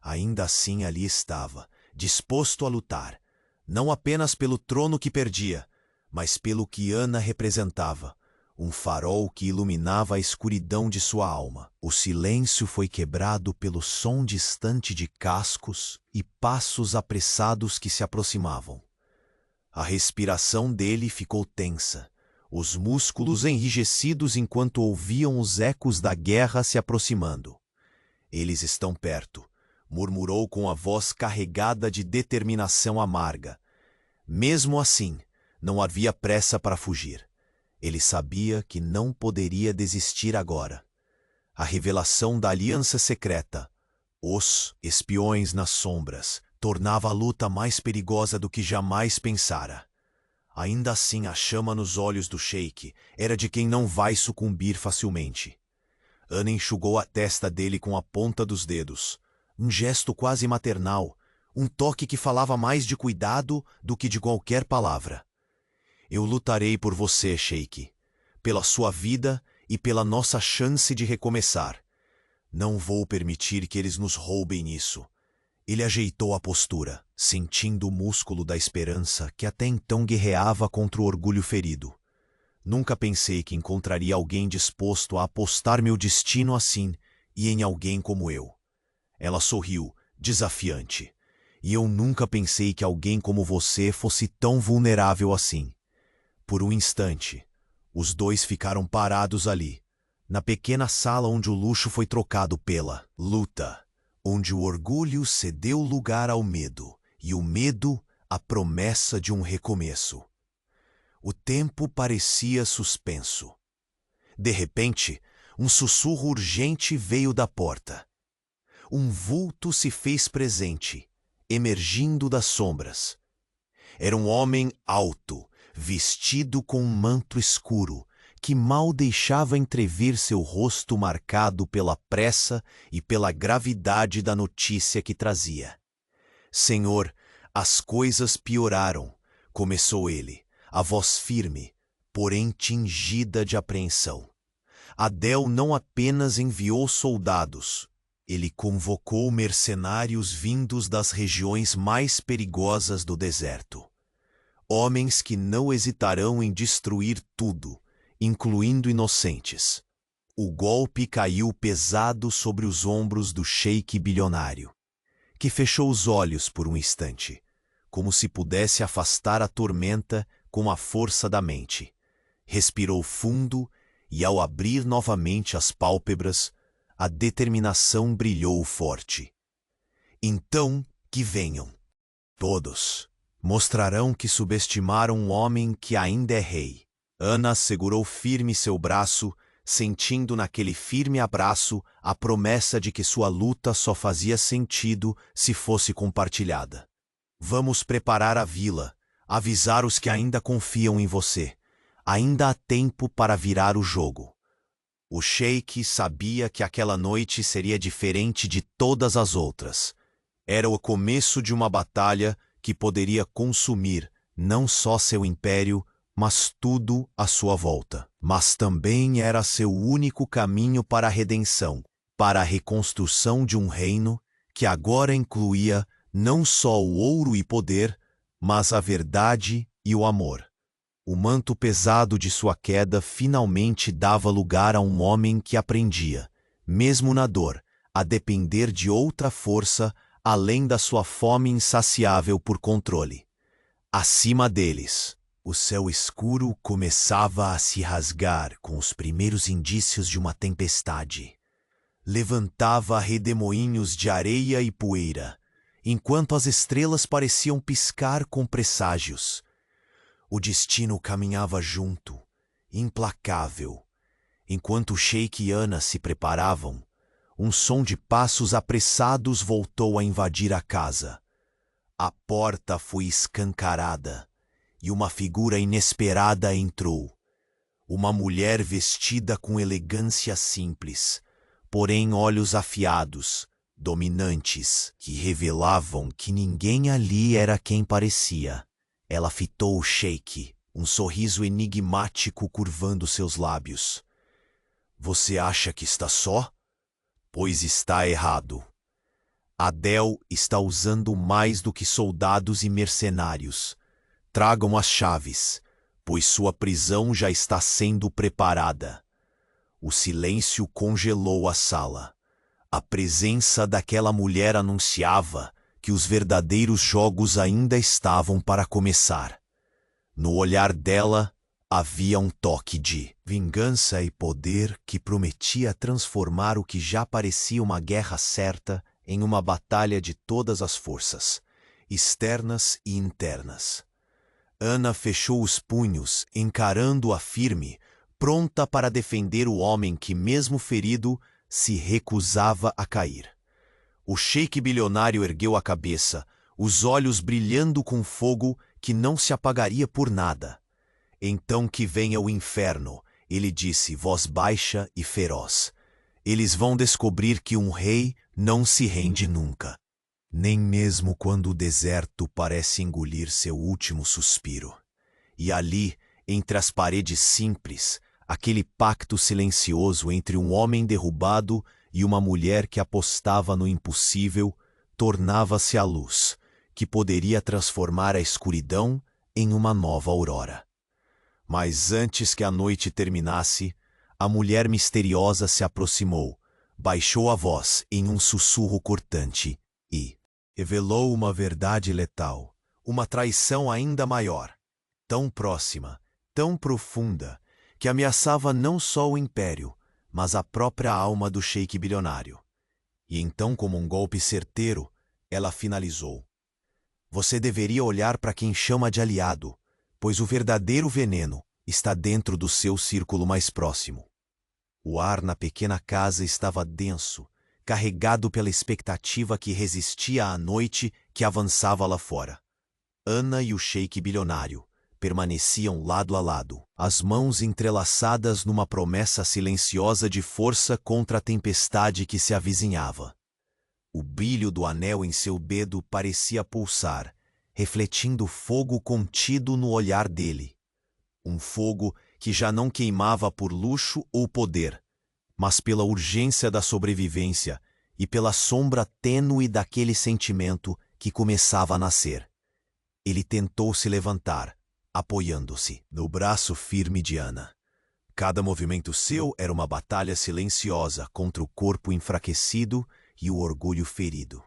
Ainda assim ali estava, disposto a lutar, não apenas pelo trono que perdia, mas pelo que Ana representava, um farol que iluminava a escuridão de sua alma. O silêncio foi quebrado pelo som distante de cascos e passos apressados que se aproximavam. A respiração dele ficou tensa, os músculos enrijecidos enquanto ouviam os ecos da guerra se aproximando. Eles estão perto, murmurou com a voz carregada de determinação amarga. Mesmo assim, não havia pressa para fugir. Ele sabia que não poderia desistir agora. a revelação da aliança secreta, os espiões nas sombras, tornava a luta mais perigosa do que jamais pensara. Ainda assim, a chama nos olhos do Sheik era de quem não vai sucumbir facilmente. Ana enxugou a testa dele com a ponta dos dedos. Um gesto quase maternal, um toque que falava mais de cuidado do que de qualquer palavra. Eu lutarei por você, Sheik, pela sua vida e pela nossa chance de recomeçar. Não vou permitir que eles nos roubem isso. Ele ajeitou a postura, sentindo o músculo da esperança que até então guerreava contra o orgulho ferido. Nunca pensei que encontraria alguém disposto a apostar meu destino assim e em alguém como eu. Ela sorriu, desafiante. E eu nunca pensei que alguém como você fosse tão vulnerável assim. Por um instante, os dois ficaram parados ali, na pequena sala onde o luxo foi trocado pela luta, onde o orgulho cedeu lugar ao medo e o medo à promessa de um recomeço. O tempo parecia suspenso. De repente, um sussurro urgente veio da porta. Um vulto se fez presente, emergindo das sombras. Era um homem alto, vestido com um manto escuro, que mal deixava entrever seu rosto marcado pela pressa e pela gravidade da notícia que trazia. Senhor, as coisas pioraram, começou ele, a voz firme, porém tingida de apreensão. Adel não apenas enviou soldados, ele convocou mercenários vindos das regiões mais perigosas do deserto. Homens que não hesitarão em destruir tudo, incluindo inocentes. O golpe caiu pesado sobre os ombros do sheik bilionário, que fechou os olhos por um instante, como se pudesse afastar a tormenta com a força da mente. Respirou fundo e, ao abrir novamente as pálpebras, a determinação brilhou forte. Então que venham. Todos mostrarão que subestimaram um homem que ainda é rei. Ana segurou firme seu braço, sentindo naquele firme abraço a promessa de que sua luta só fazia sentido se fosse compartilhada. Vamos preparar a vila, avisar os que ainda confiam em você. Ainda há tempo para virar o jogo. O sheik sabia que aquela noite seria diferente de todas as outras. Era o começo de uma batalha que poderia consumir não só seu império, mas tudo à sua volta. Mas também era seu único caminho para a redenção, para a reconstrução de um reino que agora incluía não só o ouro e poder, mas a verdade e o amor. O manto pesado de sua queda finalmente dava lugar a um homem que aprendia, mesmo na dor, a depender de outra força além da sua fome insaciável por controle. Acima deles, o céu escuro começava a se rasgar com os primeiros indícios de uma tempestade. Levantava redemoinhos de areia e poeira, enquanto as estrelas pareciam piscar com presságios. O destino caminhava junto, implacável. Enquanto o sheik e Ana se preparavam, um som de passos apressados voltou a invadir a casa. A porta foi escancarada e uma figura inesperada entrou. Uma mulher vestida com elegância simples, porém olhos afiados, dominantes, que revelavam que ninguém ali era quem parecia. Ela fitou o sheik, um sorriso enigmático curvando seus lábios. Você acha que está só? Pois está errado. Adel está usando mais do que soldados e mercenários. Tragam as chaves, pois sua prisão já está sendo preparada. O silêncio congelou a sala. A presença daquela mulher anunciava que os verdadeiros jogos ainda estavam para começar. No olhar dela havia um toque de vingança e poder que prometia transformar o que já parecia uma guerra certa em uma batalha de todas as forças, externas e internas. Ana fechou os punhos, encarando-a firme, pronta para defender o homem que, mesmo ferido, se recusava a cair. O sheik bilionário ergueu a cabeça, os olhos brilhando com fogo que não se apagaria por nada. Então que venha o inferno, ele disse, voz baixa e feroz. Eles vão descobrir que um rei não se rende nunca, nem mesmo quando o deserto parece engolir seu último suspiro. E ali, entre as paredes simples, aquele pacto silencioso entre um homem derrubado e uma mulher que apostava no impossível, tornava-se a luz, que poderia transformar a escuridão em uma nova aurora. Mas antes que a noite terminasse, a mulher misteriosa se aproximou, baixou a voz em um sussurro cortante e revelou uma verdade letal, uma traição ainda maior, tão próxima, tão profunda, que ameaçava não só o império, mas a própria alma do sheik bilionário. E então, como um golpe certeiro, ela finalizou. Você deveria olhar para quem chama de aliado, pois o verdadeiro veneno está dentro do seu círculo mais próximo. O ar na pequena casa estava denso, carregado pela expectativa que resistia à noite que avançava lá fora. Ana e o sheik bilionário permaneciam lado a lado, as mãos entrelaçadas numa promessa silenciosa de força contra a tempestade que se avizinhava. O brilho do anel em seu dedo parecia pulsar, refletindo fogo contido no olhar dele. Um fogo que já não queimava por luxo ou poder, mas pela urgência da sobrevivência e pela sombra tênue daquele sentimento que começava a nascer. Ele tentou se levantar, apoiando-se no braço firme de Ana. Cada movimento seu era uma batalha silenciosa contra o corpo enfraquecido e o orgulho ferido.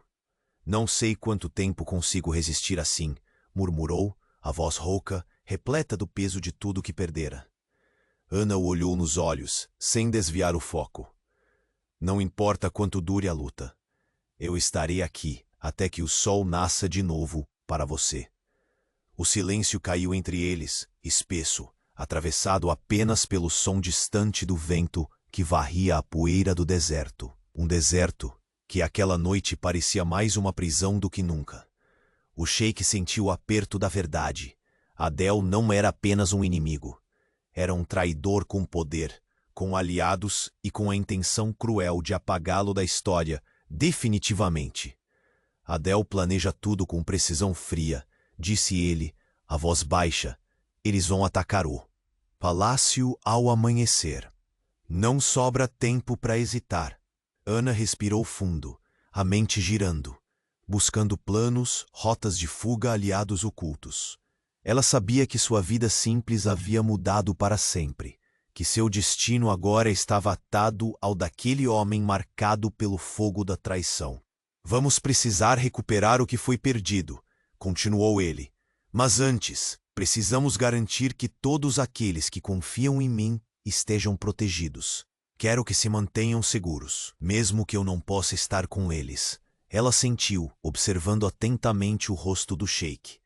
Não sei quanto tempo consigo resistir assim, murmurou, a voz rouca, repleta do peso de tudo que perdera. Ana o olhou nos olhos, sem desviar o foco. Não importa quanto dure a luta. Eu estarei aqui até que o sol nasça de novo para você. O silêncio caiu entre eles, espesso, atravessado apenas pelo som distante do vento que varria a poeira do deserto. Um deserto que aquela noite parecia mais uma prisão do que nunca. O sheik sentiu o aperto da verdade. Adel não era apenas um inimigo. Era um traidor com poder, com aliados e com a intenção cruel de apagá-lo da história, definitivamente. Adel planeja tudo com precisão fria, disse ele, a voz baixa. Eles vão atacar o palácio ao amanhecer. Não sobra tempo para hesitar. Ana respirou fundo, a mente girando, buscando planos, rotas de fuga, aliados ocultos. Ela sabia que sua vida simples havia mudado para sempre, que seu destino agora estava atado ao daquele homem marcado pelo fogo da traição. Vamos precisar recuperar o que foi perdido, continuou ele. Mas antes, precisamos garantir que todos aqueles que confiam em mim estejam protegidos. Quero que se mantenham seguros, mesmo que eu não possa estar com eles. Ela sentiu, observando atentamente o rosto do sheik.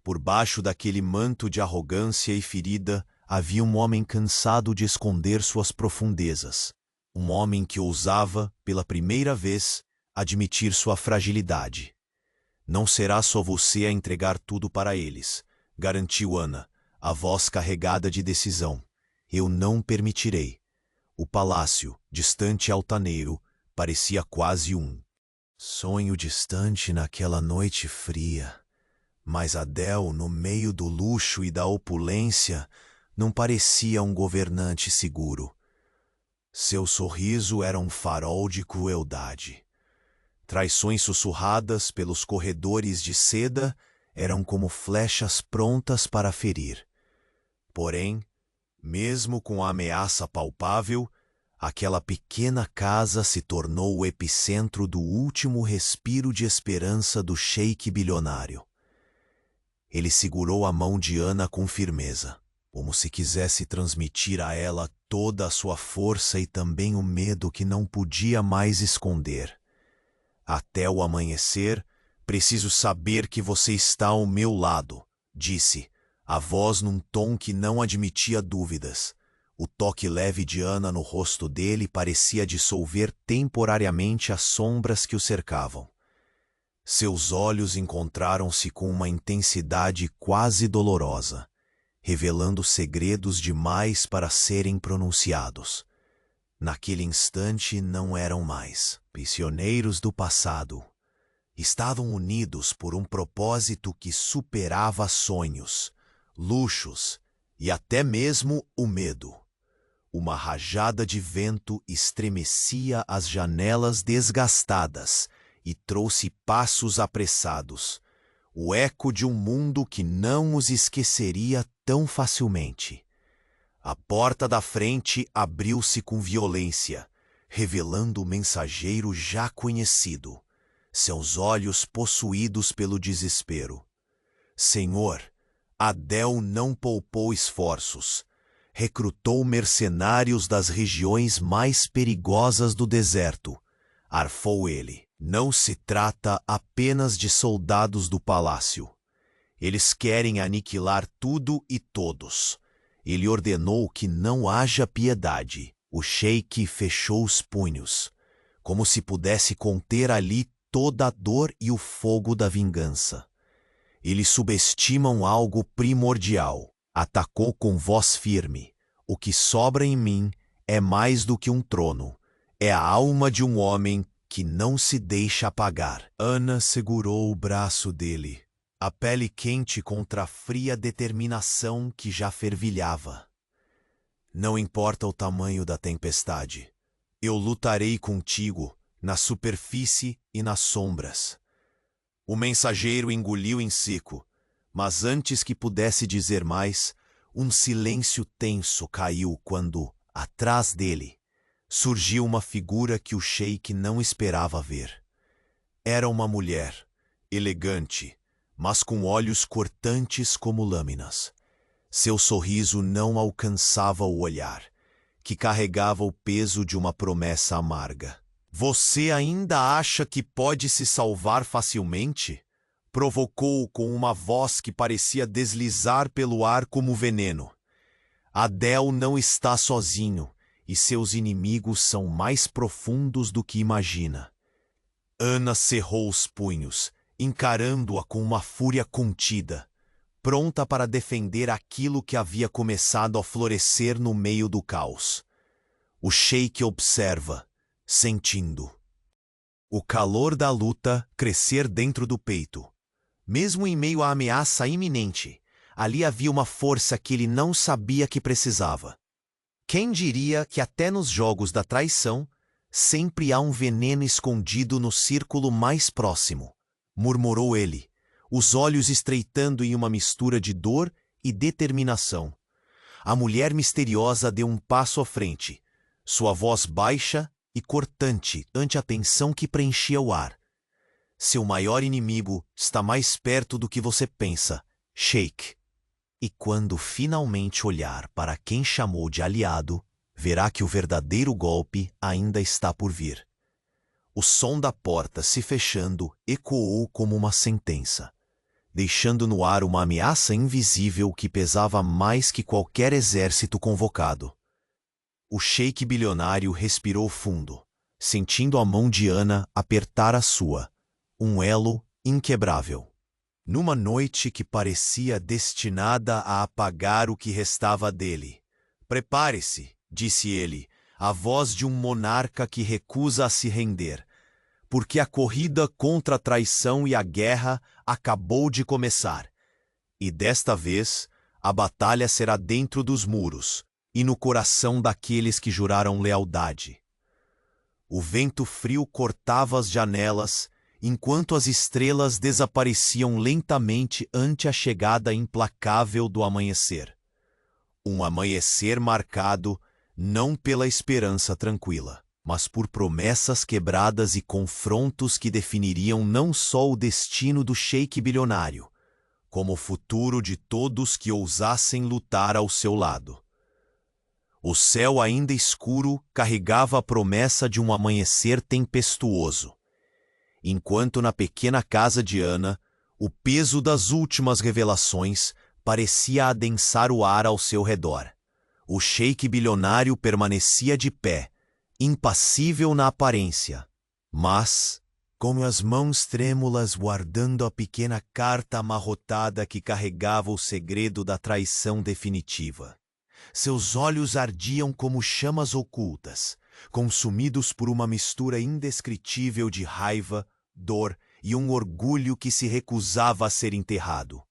Por baixo daquele manto de arrogância e ferida, havia um homem cansado de esconder suas profundezas. Um homem que ousava, pela primeira vez, admitir sua fragilidade. Não será só você a entregar tudo para eles, garantiu Ana, a voz carregada de decisão. Eu não permitirei. O palácio, distante e altaneiro, parecia quase um sonho distante naquela noite fria. Mas Adel, no meio do luxo e da opulência, não parecia um governante seguro. Seu sorriso era um farol de crueldade. Traições sussurradas pelos corredores de seda eram como flechas prontas para ferir. Porém, mesmo com a ameaça palpável, aquela pequena casa se tornou o epicentro do último respiro de esperança do sheik bilionário. Ele segurou a mão de Ana com firmeza, como se quisesse transmitir a ela toda a sua força e também o medo que não podia mais esconder. Até o amanhecer, preciso saber que você está ao meu lado, disse, a voz num tom que não admitia dúvidas. O toque leve de Ana no rosto dele parecia dissolver temporariamente as sombras que o cercavam. Seus olhos encontraram-se com uma intensidade quase dolorosa, revelando segredos demais para serem pronunciados. Naquele instante não eram mais prisioneiros do passado. Estavam unidos por um propósito que superava sonhos, luxos e até mesmo o medo. Uma rajada de vento estremecia as janelas desgastadas e trouxe passos apressados, o eco de um mundo que não os esqueceria tão facilmente. A porta da frente abriu-se com violência, revelando o mensageiro já conhecido, seus olhos possuídos pelo desespero. Senhor, Adel não poupou esforços. Recrutou mercenários das regiões mais perigosas do deserto. Arfou ele. Não se trata apenas de soldados do palácio. Eles querem aniquilar tudo e todos. Ele ordenou que não haja piedade. O sheik fechou os punhos, como se pudesse conter ali toda a dor e o fogo da vingança. Eles subestimam algo primordial. Atacou com voz firme. O que sobra em mim é mais do que um trono. É a alma de um homem que não se deixa apagar. Ana segurou o braço dele, a pele quente contra a fria determinação que já fervilhava. Não importa o tamanho da tempestade. Eu lutarei contigo, na superfície e nas sombras. O mensageiro engoliu em seco, mas antes que pudesse dizer mais, um silêncio tenso caiu quando, atrás dele, surgiu uma figura que o sheik não esperava ver. Era uma mulher, elegante, mas com olhos cortantes como lâminas. Seu sorriso não alcançava o olhar, que carregava o peso de uma promessa amarga. Você ainda acha que pode se salvar facilmente? Provocou com uma voz que parecia deslizar pelo ar como veneno. Adel não está sozinho, e seus inimigos são mais profundos do que imagina. Ana cerrou os punhos, encarando-a com uma fúria contida, pronta para defender aquilo que havia começado a florescer no meio do caos. O sheik observa, sentindo o calor da luta crescer dentro do peito. Mesmo em meio à ameaça iminente, ali havia uma força que ele não sabia que precisava. Quem diria que até nos jogos da traição, sempre há um veneno escondido no círculo mais próximo, murmurou ele, os olhos estreitando em uma mistura de dor e determinação. A mulher misteriosa deu um passo à frente, sua voz baixa e cortante ante a tensão que preenchia o ar. Seu maior inimigo está mais perto do que você pensa, sheik. E quando finalmente olhar para quem chamou de aliado, verá que o verdadeiro golpe ainda está por vir. O som da porta se fechando ecoou como uma sentença, deixando no ar uma ameaça invisível que pesava mais que qualquer exército convocado. O sheik bilionário respirou fundo, sentindo a mão de Ana apertar a sua, um elo inquebrável. Numa noite que parecia destinada a apagar o que restava dele. Prepare-se, disse ele, a voz de um monarca que recusa a se render, porque a corrida contra a traição e a guerra acabou de começar. E desta vez, a batalha será dentro dos muros e no coração daqueles que juraram lealdade. O vento frio cortava as janelas, enquanto as estrelas desapareciam lentamente ante a chegada implacável do amanhecer. Um amanhecer marcado não pela esperança tranquila, mas por promessas quebradas e confrontos que definiriam não só o destino do sheik bilionário, como o futuro de todos que ousassem lutar ao seu lado. O céu ainda escuro carregava a promessa de um amanhecer tempestuoso, enquanto na pequena casa de Ana, o peso das últimas revelações parecia adensar o ar ao seu redor. O sheik bilionário permanecia de pé, impassível na aparência, mas, com as mãos trêmulas guardando a pequena carta amarrotada que carregava o segredo da traição definitiva. Seus olhos ardiam como chamas ocultas, consumidos por uma mistura indescritível de raiva, dor e um orgulho que se recusava a ser enterrado.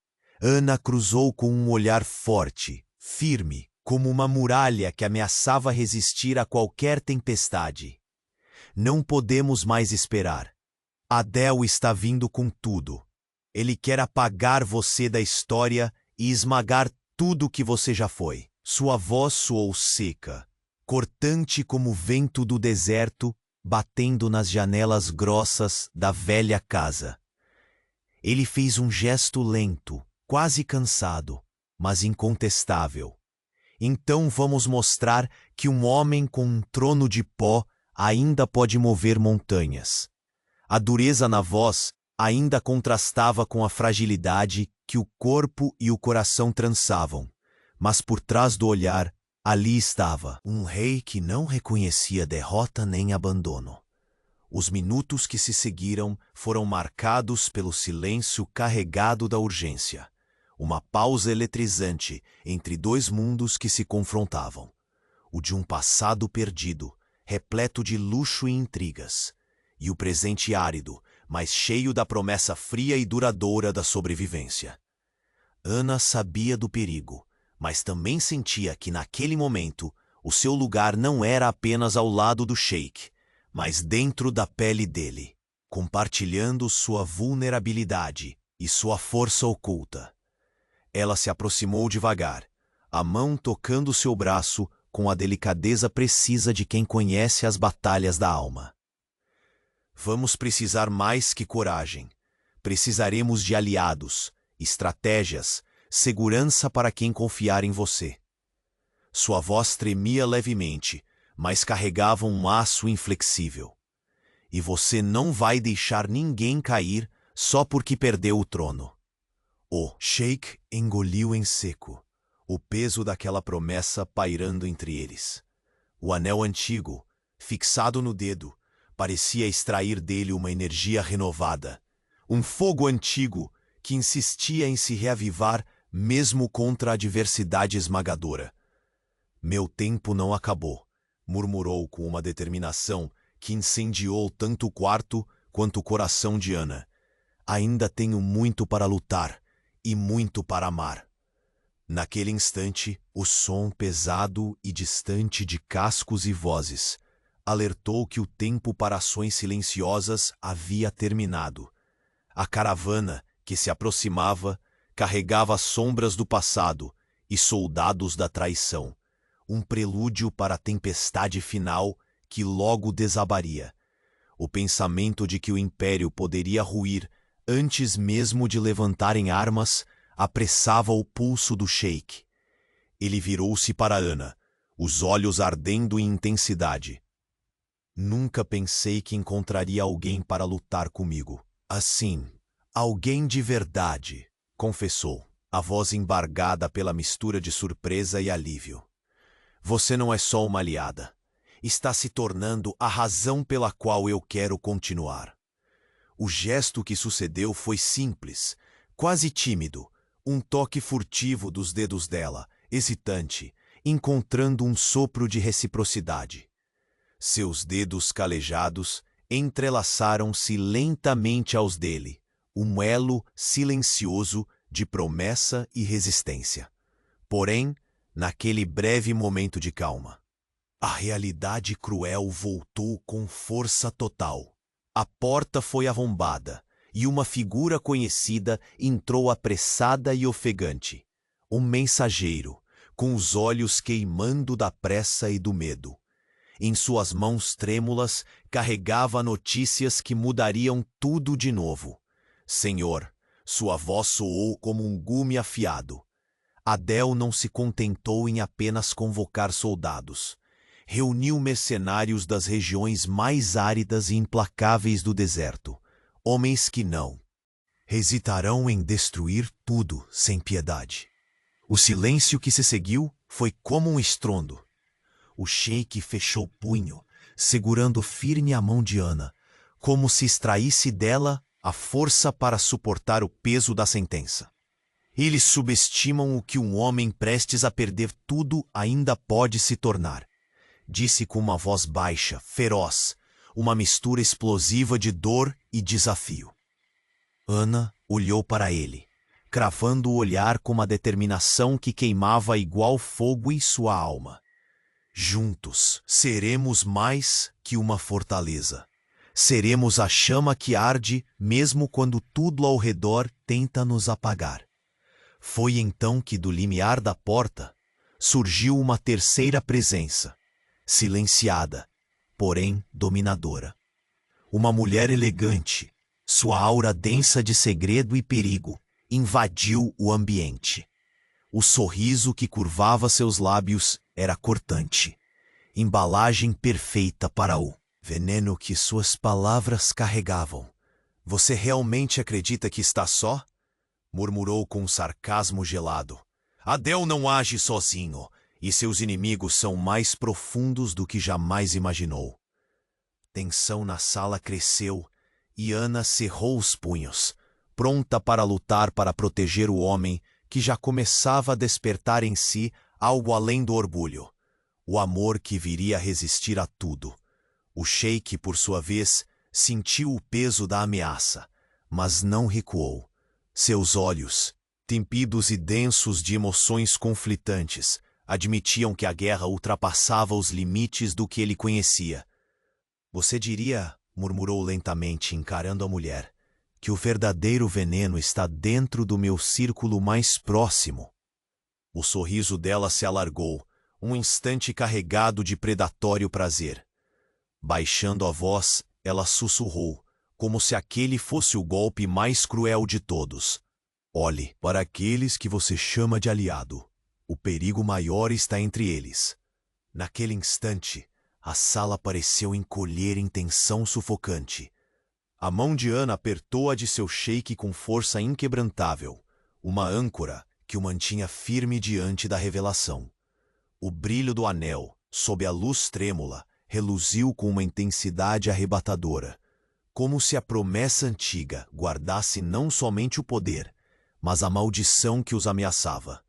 Ana cruzou com um olhar forte, firme, como uma muralha que ameaçava resistir a qualquer tempestade. Não podemos mais esperar. Adel está vindo com tudo. Ele quer apagar você da história e esmagar tudo que você já foi. Sua voz soou seca, cortante como o vento do deserto, batendo nas janelas grossas da velha casa. Ele fez um gesto lento, quase cansado, mas incontestável. Então vamos mostrar que um homem com um trono de pó ainda pode mover montanhas. A dureza na voz ainda contrastava com a fragilidade que o corpo e o coração trançavam, mas por trás do olhar, ali estava um rei que não reconhecia derrota nem abandono. Os minutos que se seguiram foram marcados pelo silêncio carregado da urgência. Uma pausa eletrizante entre dois mundos que se confrontavam. O de um passado perdido, repleto de luxo e intrigas, e o presente árido, mas cheio da promessa fria e duradoura da sobrevivência. Ana sabia do perigo, mas também sentia que naquele momento o seu lugar não era apenas ao lado do sheik, mas dentro da pele dele, compartilhando sua vulnerabilidade e sua força oculta. Ela se aproximou devagar, a mão tocando seu braço com a delicadeza precisa de quem conhece as batalhas da alma. Vamos precisar mais que coragem. Precisaremos de aliados, estratégias, segurança para quem confiar em você. Sua voz tremia levemente, mas carregava um aço inflexível. E você não vai deixar ninguém cair só porque perdeu o trono. O sheik engoliu em seco, o peso daquela promessa pairando entre eles. O anel antigo, fixado no dedo, parecia extrair dele uma energia renovada. Um fogo antigo que insistia em se reavivar mesmo contra a adversidade esmagadora. Meu tempo não acabou, murmurou com uma determinação que incendiou tanto o quarto quanto o coração de Ana. Ainda tenho muito para lutar e muito para amar. Naquele instante, o som pesado e distante de cascos e vozes alertou que o tempo para ações silenciosas havia terminado. A caravana, que se aproximava, carregava as sombras do passado e soldados da traição, um prelúdio para a tempestade final que logo desabaria. O pensamento de que o império poderia ruir antes mesmo de levantarem armas apressava o pulso do sheik. Ele virou-se para Ana, os olhos ardendo em intensidade. Nunca pensei que encontraria alguém para lutar comigo. Assim, alguém de verdade, confessou, a voz embargada pela mistura de surpresa e alívio. Você não é só uma aliada. Está se tornando a razão pela qual eu quero continuar. O gesto que sucedeu foi simples, quase tímido, um toque furtivo dos dedos dela, hesitante, encontrando um sopro de reciprocidade. Seus dedos calejados entrelaçaram-se lentamente aos dele, um elo silencioso de promessa e resistência. Porém, naquele breve momento de calma, a realidade cruel voltou com força total. A porta foi arrombada e uma figura conhecida entrou apressada e ofegante. Um mensageiro, com os olhos queimando da pressa e do medo. Em suas mãos trêmulas, carregava notícias que mudariam tudo de novo. Senhor, sua voz soou como um gume afiado. Adel não se contentou em apenas convocar soldados. Reuniu mercenários das regiões mais áridas e implacáveis do deserto, homens que não hesitarão em destruir tudo sem piedade. O silêncio que se seguiu Foi como um estrondo. O sheik fechou o punho, segurando firme a mão de Ana, como se extraísse dela a força para suportar o peso da sentença. Eles subestimam o que um homem prestes a perder tudo ainda pode se tornar, disse com uma voz baixa, feroz, uma mistura explosiva de dor e desafio. Ana olhou para ele, cravando o olhar com uma determinação que queimava igual fogo em sua alma. Juntos seremos mais que uma fortaleza. Seremos a chama que arde mesmo quando tudo ao redor tenta nos apagar. Foi então que do limiar da porta surgiu uma terceira presença, silenciada, porém dominadora. Uma mulher elegante, sua aura densa de segredo e perigo, invadiu o ambiente. O sorriso que curvava seus lábios era cortante, embalagem perfeita para o veneno que suas palavras carregavam. Você realmente acredita que está só? Murmurou com um sarcasmo gelado. Adel não age sozinho, e seus inimigos são mais profundos do que jamais imaginou. Tensão na sala cresceu e Ana cerrou os punhos, pronta para lutar para proteger o homem que já começava a despertar em si algo além do orgulho, o amor que viria a resistir a tudo. O sheik, por sua vez, sentiu o peso da ameaça, mas não recuou. Seus olhos, tímpidos e densos de emoções conflitantes, admitiam que a guerra ultrapassava os limites do que ele conhecia. Você diria, murmurou lentamente, encarando a mulher, que o verdadeiro veneno está dentro do meu círculo mais próximo. O sorriso dela se alargou, um instante carregado de predatório prazer. Baixando a voz, ela sussurrou, como se aquele fosse o golpe mais cruel de todos. Olhe para aqueles que você chama de aliado. O perigo maior está entre eles. Naquele instante, a sala pareceu encolher em tensão sufocante. A mão de Ana apertou a de seu sheik com força inquebrantável, uma âncora que o mantinha firme diante da revelação. O brilho do anel, sob a luz trêmula, reluziu com uma intensidade arrebatadora, como se a promessa antiga guardasse não somente o poder, mas a maldição que os ameaçava.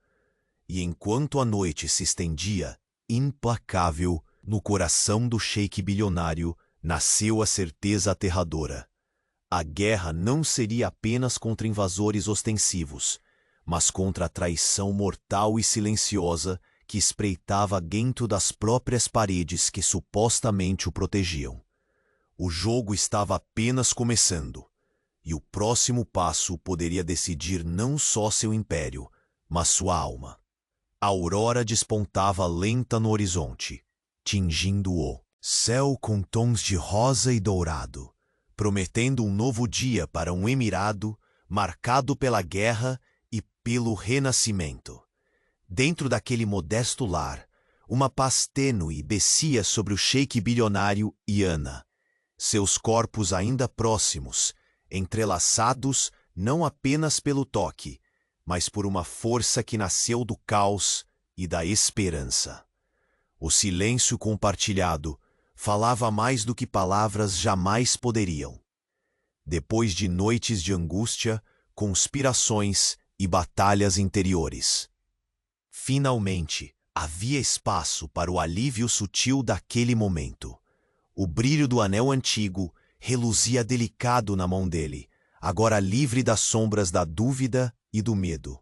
E enquanto a noite se estendia, implacável, no coração do sheik bilionário, nasceu a certeza aterradora. A guerra não seria apenas contra invasores ostensivos, mas contra a traição mortal e silenciosa que espreitava dentro das próprias paredes que supostamente o protegiam. O jogo estava apenas começando, e o próximo passo poderia decidir não só seu império, mas sua alma. A aurora despontava lenta no horizonte, tingindo o céu com tons de rosa e dourado, prometendo um novo dia para um emirado marcado pela guerra e pelo renascimento. Dentro daquele modesto lar, uma paz tênue descia sobre o sheik bilionário e Ana. Seus corpos ainda próximos, entrelaçados não apenas pelo toque, mas por uma força que nasceu do caos e da esperança. O silêncio compartilhado falava mais do que palavras jamais poderiam. Depois de noites de angústia, conspirações e batalhas interiores, finalmente havia espaço para o alívio sutil daquele momento. O brilho do anel antigo reluzia delicado na mão dele, agora livre das sombras da dúvida e do medo.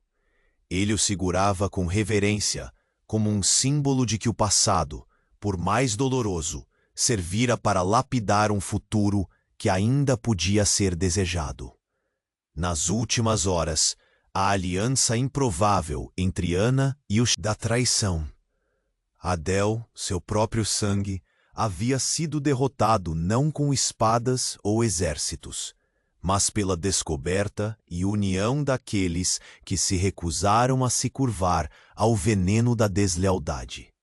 Ele o segurava com reverência, como um símbolo de que o passado, por mais doloroso, servira para lapidar um futuro que ainda podia ser desejado. Nas últimas horas, a aliança improvável entre Ana e o da traição. Adel, seu próprio sangue, havia sido derrotado não com espadas ou exércitos, mas pela descoberta e união daqueles que se recusaram a se curvar ao veneno da deslealdade.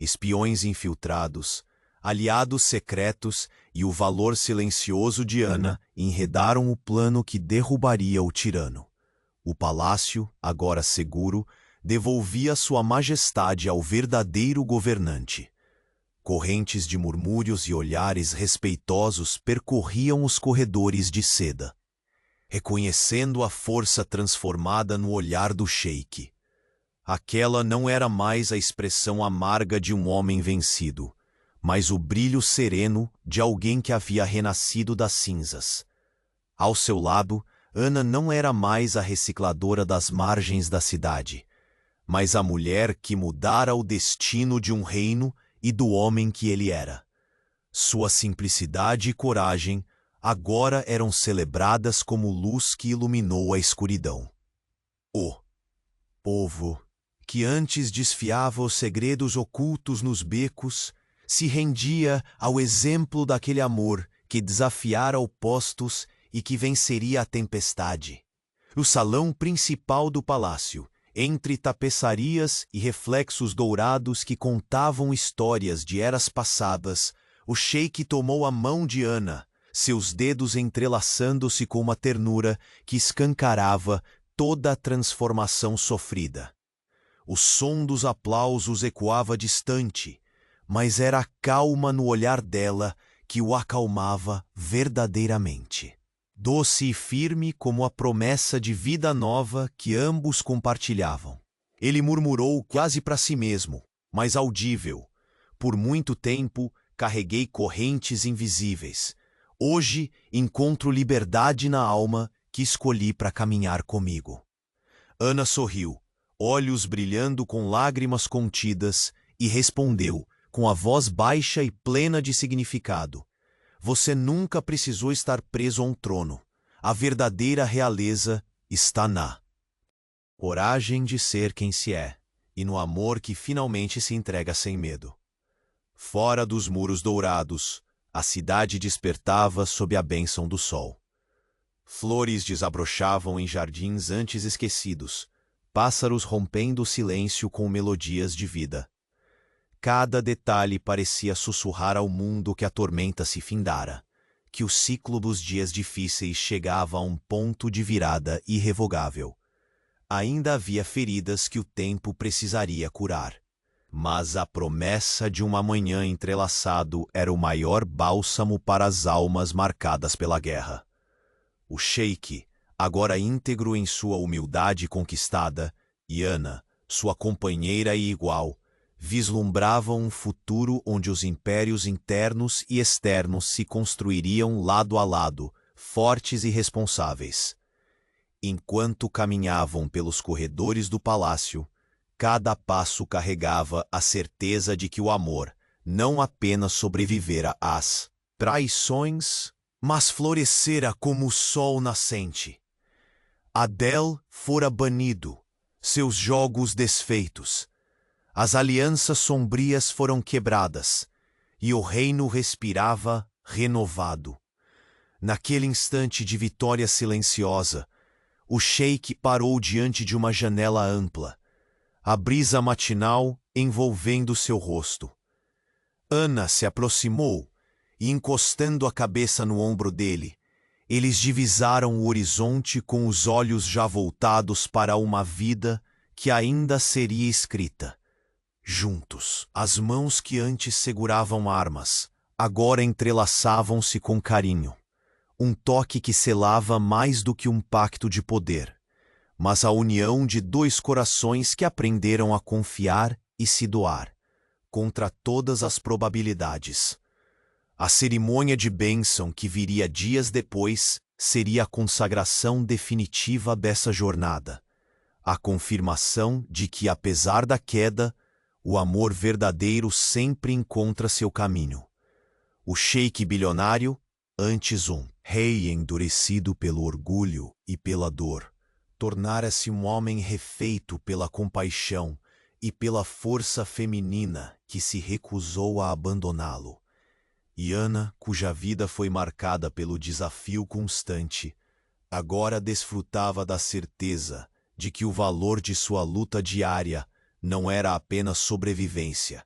Espiões infiltrados, aliados secretos e o valor silencioso de Ana enredaram o plano que derrubaria o tirano. O palácio, agora seguro, devolvia sua majestade ao verdadeiro governante. Correntes de murmúrios e olhares respeitosos percorriam os corredores de seda, reconhecendo a força transformada no olhar do sheik. Aquela não era mais a expressão amarga de um homem vencido, mas o brilho sereno de alguém que havia renascido das cinzas. Ao seu lado, Ana não era mais a recicladora das margens da cidade, mas a mulher que mudara o destino de um reino e do homem que ele era. Sua simplicidade e coragem agora eram celebradas como luz que iluminou a escuridão. O povo, que antes desfiava os segredos ocultos nos becos, se rendia ao exemplo daquele amor que desafiara opostos e que venceria a tempestade. O salão principal do palácio, entre tapeçarias e reflexos dourados que contavam histórias de eras passadas, o sheik tomou a mão de Ana, seus dedos entrelaçando-se com uma ternura que escancarava toda a transformação sofrida. O som dos aplausos ecoava distante, mas era a calma no olhar dela que o acalmava verdadeiramente. Doce e firme como a promessa de vida nova que ambos compartilhavam. Ele murmurou quase para si mesmo, mas audível. Por muito tempo carreguei correntes invisíveis. Hoje encontro liberdade na alma que escolhi para caminhar comigo. Ana sorriu, olhos brilhando com lágrimas contidas, e respondeu, com a voz baixa e plena de significado: Você nunca precisou estar preso a um trono. A verdadeira realeza está na coragem de ser quem se é, e no amor que finalmente se entrega sem medo. Fora dos muros dourados, a cidade despertava sob a bênção do sol. Flores desabrochavam em jardins antes esquecidos, pássaros rompendo o silêncio com melodias de vida. Cada detalhe parecia sussurrar ao mundo que a tormenta se findara, que o ciclo dos dias difíceis chegava a um ponto de virada irrevogável. Ainda havia feridas que o tempo precisaria curar, mas a promessa de um amanhã entrelaçado era o maior bálsamo para as almas marcadas pela guerra. O sheik, agora íntegro em sua humildade conquistada, e Ana, sua companheira e igual, vislumbravam um futuro onde os impérios internos e externos se construiriam lado a lado, fortes e responsáveis. Enquanto caminhavam pelos corredores do palácio, cada passo carregava a certeza de que o amor não apenas sobrevivera às traições, mas florescera como o sol nascente. Adel fora banido, seus jogos desfeitos. As alianças sombrias foram quebradas, e o reino respirava renovado. Naquele instante de vitória silenciosa, o sheik parou diante de uma janela ampla, a brisa matinal envolvendo seu rosto. Ana se aproximou e, encostando a cabeça no ombro dele, eles divisaram o horizonte com os olhos já voltados para uma vida que ainda seria escrita. Juntos, as mãos que antes seguravam armas, agora entrelaçavam-se com carinho. Um toque que selava mais do que um pacto de poder, mas a união de dois corações que aprenderam a confiar e se doar, contra todas as probabilidades. A cerimônia de bênção que viria dias depois seria a consagração definitiva dessa jornada, a confirmação de que, apesar da queda, o amor verdadeiro sempre encontra seu caminho. O sheik bilionário, antes um rei endurecido pelo orgulho e pela dor, tornara-se um homem refeito pela compaixão e pela força feminina que se recusou a abandoná-lo. E Ana, cuja vida foi marcada pelo desafio constante, agora desfrutava da certeza de que o valor de sua luta diária não era apenas sobrevivência,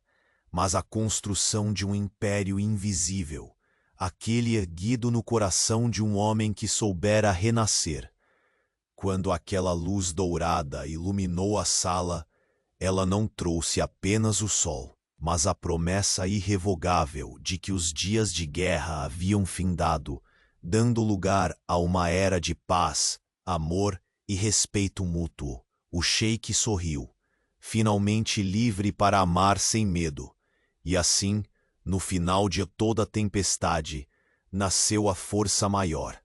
mas a construção de um império invisível, aquele erguido no coração de um homem que soubera renascer. quando aquela luz dourada iluminou a sala, ela não trouxe apenas o sol, mas a promessa irrevogável de que os dias de guerra haviam findado, dando lugar a uma era de paz, amor e respeito mútuo. O sheik sorriu, finalmente livre para amar sem medo, e assim, no final de toda a tempestade, nasceu a força maior,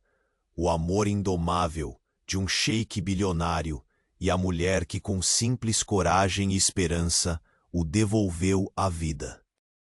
o amor indomável de um sheik bilionário e a mulher que com simples coragem e esperança o devolveu à vida.